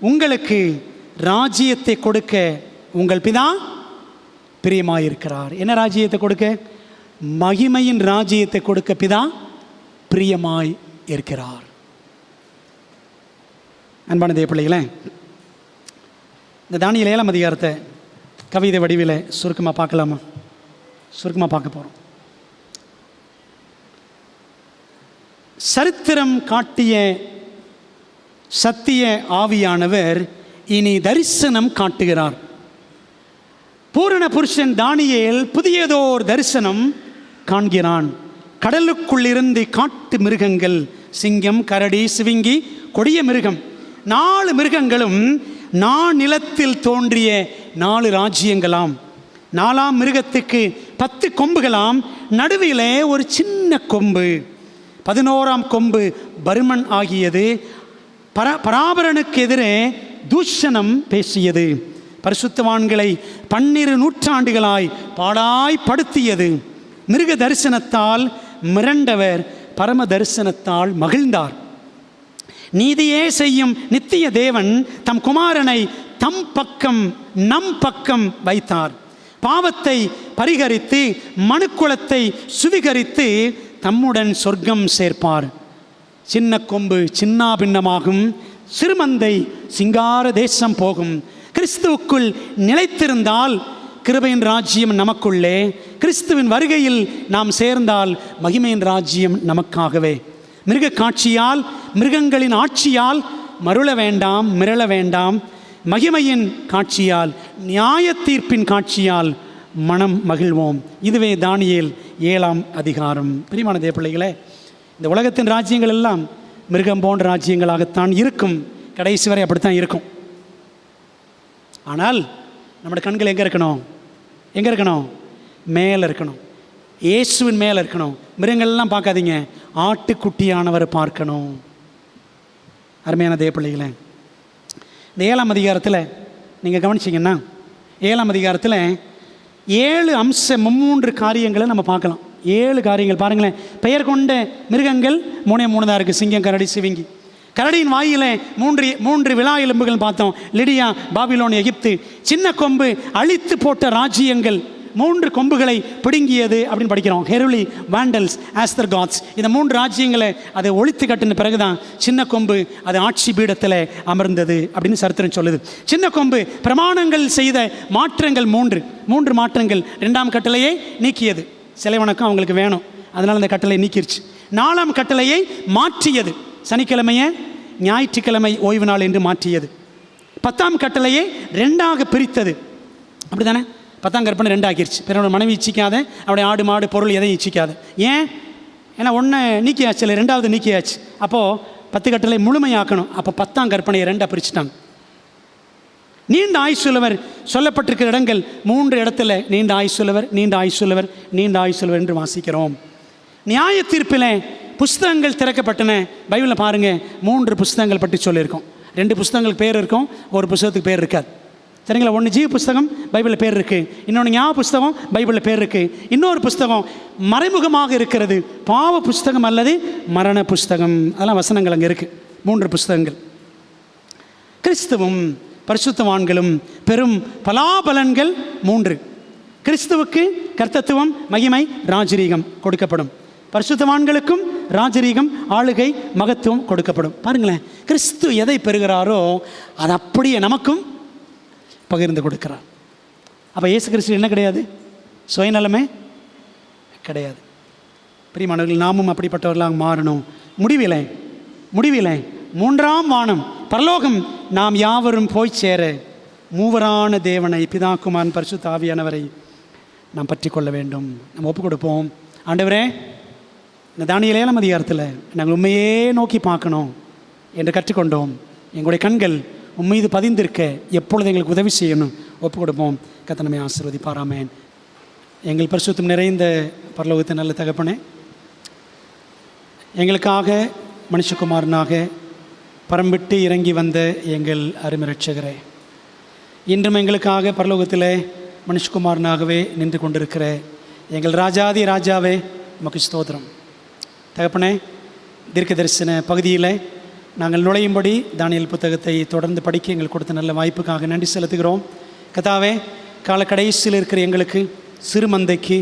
உங்களுக்கு ராஜ்யத்தை கொடுக்க உங்கள் பிதா பிரியமாயிருக்கிறார். என்ன ராஜ்யத்தை கொடுக்க? மகிமையின் ராஜ்யத்தை கொடுக்க பிதா பிரியமாய் இருக்கிறார். அன்பான தேவ பிள்ளைகளே, இந்த தானியேல் 7ஆம் அதிகாரத்தை கவிதை வடிவில் சுருக்கமாக பார்க்கலாமா? சுருக்கமாக பார்க்க போகிறோம். சரித்திரம் காட்டிய சத்திய ஆவியானவர் இனி தரிசனம் காட்டுகிறார். பூரண புருஷன் தானியேல் புதியதோர் தரிசனம் காண்கிறான். கடலுக்குள்ளிருந்து காட்டு மிருகங்கள், சிங்கம், கரடி, சிவிங்கி, கொடிய மிருகம், 4 மிருகங்களும் நிலத்தில் தோன்றிய 4 ராஜ்யங்களாம். 4ஆம் மிருகத்துக்கு 10 கொம்புகளாம், நடுவிலே ஒரு சின்ன கொம்பு. 11ஆம் கொம்பு பருமன் ஆகியது. பராபரனுக்கு எதிரே தூஷணம் பேசியது. பரிசுத்தவான்களை 12 நூற்றாண்டுகளாய் பாடாய்படுத்தியது. மிருக தரிசனத்தால் மிரண்டவர் பரம தரிசனத்தால் மகிழ்ந்தார். நீதியே செய்யும் நித்திய தேவன் தம் குமாரனை நம் பக்கம் வைத்தார். பாவத்தை பரிகரித்து மனுக்குலத்தை சுவிகரித்து தம்முடன் சொர்க்கம் சேர்ப்பார். சின்ன கொம்பு சின்னாபின்னமாகும், சிறுமந்தை சிங்கார தேசம் போகும். கிறிஸ்துவுக்குள் நிலைத்திருந்தால் கிருபையின் ராஜ்யம் நமக்குள்ளே, கிறிஸ்துவின் வருகையில் நாம் சேர்ந்தால் மகிமையின் ராஜ்யம் நமக்காகவே. மிருக காட்சியால், மிருகங்களின் ஆட்சியால் மருள வேண்டாம், மிரள வேண்டாம். மகிமையின் காட்சியால், நியாய தீர்ப்பின் காட்சியால் மனம் மகிழ்வோம். இதுவே தானியேல் 7ஆம் அதிகாரம். பிரியமான தேவ பிள்ளைகளே, இந்த உலகத்தின் ராஜ்யங்கள் எல்லாம் மிருகம் போன்ற ராஜ்யங்களாகத்தான் இருக்கும். கடைசி வரை அப்படித்தான் இருக்கும். ஆனால் நம்முடைய கண்கள் எங்கே இருக்கணும்? எங்கே இருக்கணும்? மேலே இருக்கணும். இயேசுவின் மேலே இருக்கணும். மிருகங்கள்லாம் பார்க்காதீங்க, ஆட்டுக்குட்டியானவரை பார்க்கணும். அருமையான தேவ பிள்ளைகளே, இந்த 7ஆம் அதிகாரத்தில் நீங்கள் கவனிச்சிங்கன்னா, 7ஆம் அதிகாரத்தில் 7 அம்சம் 3 காரியங்களை நம்ம பார்க்கலாம். 7 காரியங்கள் பாருங்களேன். பெயர் கொண்ட மிருகங்கள் 3 தான் இருக்குது. சிங்கம், கரடி, சிவிங்கி. கரடியின் வாயிலே 3 விலா எலும்புகள் பார்த்தோம். லிடியா, பாபிலோன், எகிப்து. சின்ன கொம்பு அழித்து போட்ட ராஜ்யங்கள், 3 கொம்புகளை பிடுங்கியது அப்படின்னு படிக்கிறோம். ஹெருலி, வாண்டல்ஸ், ஆஸ்தர்காட்ஸ். இந்த 3 ராஜ்யங்களை அதை ஒழித்து கட்டின பிறகுதான் சின்ன கொம்பு அது ஆட்சி பீடத்தில் அமர்ந்தது அப்படின்னு சரித்திரம் சொல்லுது. சின்ன கொம்பு பிரமாணங்கள் செய்த மாற்றங்கள் 3 மாற்றங்கள். 2ஆம் கட்டளையை நீக்கியது. சிலை வணக்கம் அவங்களுக்கு வேணும், அதனால் அந்த கட்டளை நீக்கிருச்சு. 4ஆம் கட்டளையை மாற்றியது. சனிக்கிழமையை ஞாயிற்றுக்கிழமை ஓய்வு நாள் என்று மாற்றியது. 10ஆம் கட்டளையை 2ஆக பிரித்தது. அப்படி தானே? 10ஆம் கற்பனை 2 ஆக்கிருச்சு. பிறனோட மனைவி இச்சிக்காத, அவருடைய ஆடு மாடு பொருள் எதையும் இச்சிக்காது. ஏன்? ஏன்னா 1 நீக்கியாச்சு, இல்லை 2ஆவது நீக்கியாச்சு. அப்போது 10 கட்டளை முழுமையாக்கணும். அப்போ 10ஆம் கற்பனையை 2ஆக பிரிச்சுட்டாங்க. நீண்ட ஆயுசுள்ளவர் சொல்லப்பட்டிருக்கிற இடங்கள் 3 இடத்துல நீண்ட ஆயுசுள்ளவர், நீண்ட ஆயுசுள்ளவர், நீண்ட ஆயுசுள்ளவர் என்று வாசிக்கிறோம். நியாய தீர்ப்பில் புஸ்தகங்கள் திறக்கப்பட்டன. பைபிளில் பாருங்கள், 3 புஸ்தகங்கள் பற்றி சொல்லியிருக்கோம். 2 புஸ்தகங்களுக்கு பேர் இருக்கும், ஒரு புஸ்தகத்துக்கு பேர் இருக்காது. சரிங்களா? ஒன்று ஜீவ புஸ்தகம் பைபிளில் பேர் இருக்குது, இன்னொன்று ஞாபக புஸ்தகம் பைபிளில் பேர் இருக்குது, இன்னொரு புஸ்தகம் மறைமுகமாக இருக்கிறது, பாவ புஸ்தகம் அல்லது மரண புஸ்தகம். அதெல்லாம் வசனங்கள் அங்கே இருக்குது. 3 புஸ்தகங்கள். கிறிஸ்துவும் பரிசுத்தவான்களும் பெரும் பலாபலன்கள் 3. கிறிஸ்துவுக்கு கர்த்தத்துவம், மகிமை, ராஜரீகம் கொடுக்கப்படும். பரிசுத்தவான்களுக்கும் ராஜரீகம், ஆளுகை, மகத்துவம் கொடுக்கப்படும். பாருங்களேன், கிறிஸ்து எதை பெறுகிறாரோ அது அப்படியே நமக்கும் பகிர்ந்து கொடுக்கிறார். அப்போ இயேசு கிறிஸ்து என்ன கிடையாது? சுயநலமே கிடையாது. பிரியமானவர்கள், நாமும் அப்படிப்பட்டவர்களாக மாறணும். முடிவிலே 3ஆம் வானம் பரலோகம் நாம் யாவரும் போய் சேர மூவரான தேவனை, பிதா, குமாரன், பரிசுத்த ஆவியானவரை நாம் பற்றி கொள்ள வேண்டும். நம்ம ஒப்பு கொடுப்போம். ஆண்டவரே, இந்த தானியேல் 7ஆம் அதிகாரத்தில் நாங்கள் உண்மையே நோக்கி பார்க்கணும் என்று கற்றுக்கொண்டோம். எங்களுடைய கண்கள் உம்மீது பதிந்திருக்க எப்பொழுது எங்களுக்கு உதவி செய்யணும். ஒப்பு கொடுப்போம். கர்த்தர் நம்மை ஆசீர்வதிப்பார். ஆமென். எங்கள் பரிசுத்தம் நிறைந்த பரலோகத்தின் நல்ல தகப்பனே, எங்களுக்காக மனுஷகுமாரனாக பரம்பிட்டு இறங்கி வந்த எங்கள் அருமை இரட்சகரே, இன்றும் எங்களுக்காக பரலோகத்தில் மனுஷகுமாரனாகவே நின்று கொண்டிருக்கிற எங்கள் ராஜாதி ராஜாவே, உமக்கு ஸ்தோத்திரம். தகப்பனே, தீர்க்க தரிசன பகுதியில் நாங்கள் நுழையும்படி தானியேல் புத்தகத்தை தொடர்ந்து படிக்க எங்களுக்கு கொடுத்த நல்ல வாய்ப்புக்காக நன்றி செலுத்துகிறோம். கர்த்தாவே, கால கடைசியில் இருக்கிற எங்களுக்கு, சிறு மந்தைக்கு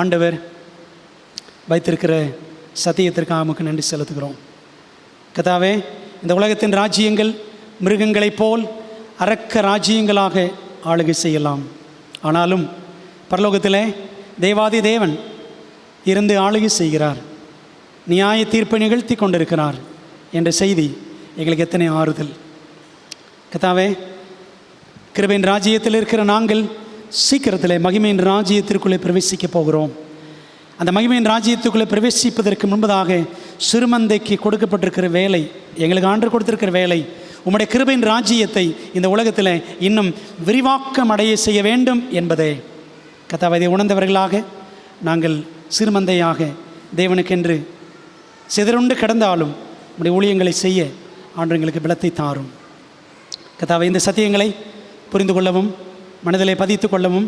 ஆண்டவர் வைத்திருக்கிற சத்தியத்திற்காக நமக்கு நன்றி செலுத்துகிறோம். கர்த்தாவே, இந்த உலகத்தின் ராஜ்யங்கள் மிருகங்களைப் போல் அரக்க ராஜ்யங்களாக ஆளுகை செய்யலாம். ஆனாலும் பரலோகத்தில் தேவாதி தேவன் இருந்து ஆளுகை செய்கிறார், நியாய தீர்ப்பை நிகழ்த்தி கொண்டிருக்கிறார் என்ற செய்தி எங்களுக்கு எத்தனை ஆறுதல். கர்த்தாவே, கிருபையின் ராஜ்யத்தில் இருக்கிற நாங்கள் சீக்கிரத்தில் மகிமையின் ராஜ்யத்திற்குள்ளே பிரவேசிக்க போகிறோம். அந்த மகிமையின் ராஜ்யத்துக்குள்ளே பிரவேசிப்பதற்கு முன்பதாக சிறுமந்தைக்கு கொடுக்கப்பட்டிருக்கிற வேலை, எங்களுக்கு ஆண்டு கொடுத்திருக்கிற வேலை, உம்முடைய கிருபையின் ராஜ்யத்தை இந்த உலகத்தில் இன்னும் விரிவாக்கம் அடைய செய்ய வேண்டும் என்பதே கர்த்தாவே, இதை உணர்ந்தவர்களாக நாங்கள் சிறுமந்தையாக தேவனுக்கென்று சிதறுண்டு கிடந்தாலும் உடைய ஊழியங்களை செய்ய ஆண்டு எங்களுக்கு பலத்தை தாரும். கர்த்தாவே, இந்த சத்தியங்களை புரிந்து கொள்ளவும் மனதிலே பதித்து கொள்ளவும்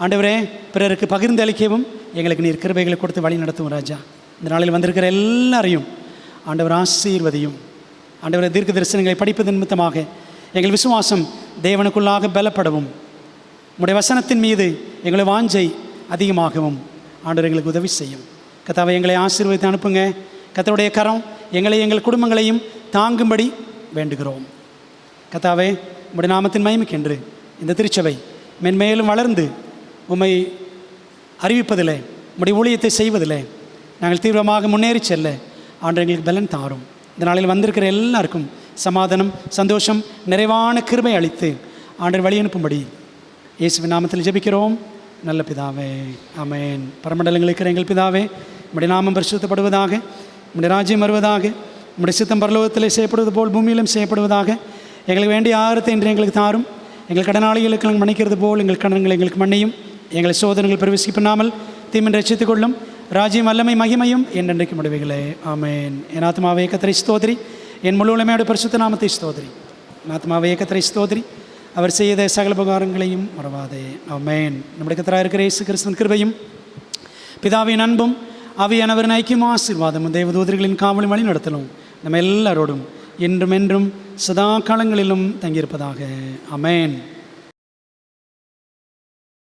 ஆண்டவரே பிறருக்கு பகிர்ந்து அளிக்கவும் எங்களுக்கு நீர் கிருபைகளை கொடுத்து வழி நடத்தும் ராஜா. இந்த நாளில் வந்திருக்கிற எல்லாரையும் ஆண்டவர் ஆசீர்வதியும். ஆண்டவரை தீர்க்க தரிசனங்களை படிப்பதன் நிமித்தமாக எங்கள் விசுவாசம் தேவனுக்குள்ளாக பலப்படவும், உடைய வசனத்தின் மீது எங்களை வாஞ்சை அதிகமாகவும் ஆண்டவர் எங்களுக்கு உதவி செய்யும். கர்த்தாவை, எங்களை ஆசீர்வதித்து அனுப்புங்க. கர்த்தருடைய கரம் எங்களை எங்கள் குடும்பங்களையும் தாங்கும்படி வேண்டுகிறோம். கர்த்தாவே, உம்முடைய நாமத்தின் மகிமைக்கென்று இந்த திருச்சபை மென்மேலும் வளர்ந்து உம்மை அறிவிப்பதில், உம்முடைய ஊழியத்தை செய்வதில் நாங்கள் தீவிரமாக முன்னேறி செல்ல ஆண்டு எங்களுக்கு பலன் தாரும். இந்த நாளில் வந்திருக்கிற எல்லாருக்கும் சமாதானம், சந்தோஷம், நிறைவான கிருபை அளித்து ஆண்டவர் வழி அனுப்பும்படி இயேசுவின் நாமத்தில் ஜெபிக்கிறோம் நல்ல பிதாவே, ஆமென். பரமண்டலங்களில் இருக்கிற எங்கள் பிதாவே, உம்முடைய நாமம் பரிசுத்தப்படுவதாக, உம்முடைய ராஜ்யம் வருவதாக, உம்முடைய சித்தம் பரலோகத்தில் செய்யப்படுவது போல் பூமியிலும் செய்யப்படுவதாக. எங்களுக்கு வேண்டிய ஆகாரத்தை இன்று எங்களுக்கு தாரும். எங்கள் கடனாளிகளுக்கு நாங்கள் மன்னிக்கிறது போல் எங்கள் கடன்களை எங்களுக்கு மன்னியும். எங்களை சோதனைகள் பிரவேசிக்க பண்ணாமல் தீமின் ரட்சித்துக் கொள்ளும். ராஜ்யம், வல்லமை, மகிமையும் என்றென்றைக்கு முடிவுகளே, ஆமென். என் ஆத்மாவே கர்த்தரை ஸ்தோத்திரி, என் முழு உலமையோட பரிசுத்த நாமத்தை ஸ்தோத்திரி. என் ஆத்மாவே கர்த்தரை ஸ்தோத்திரி, அவர் செய்த சகல உபகாரங்களையும் மறவாதே, ஆமென். நம்முடைய கர்த்தராக இருக்கிற இயேசு கிறிஸ்துவின் கிருபையும் பிதாவின் அன்பும் ஆவியானவரின் ஐக்கியமும் ஆசீர்வாதமும் தேவதூதர்களின் காவலும் வழி நடத்தலும் நம்ம எல்லாரோடும் என்றும் என்றும் சதா காலங்களிலும் தங்கியிருப்பதாக, ஆமென்.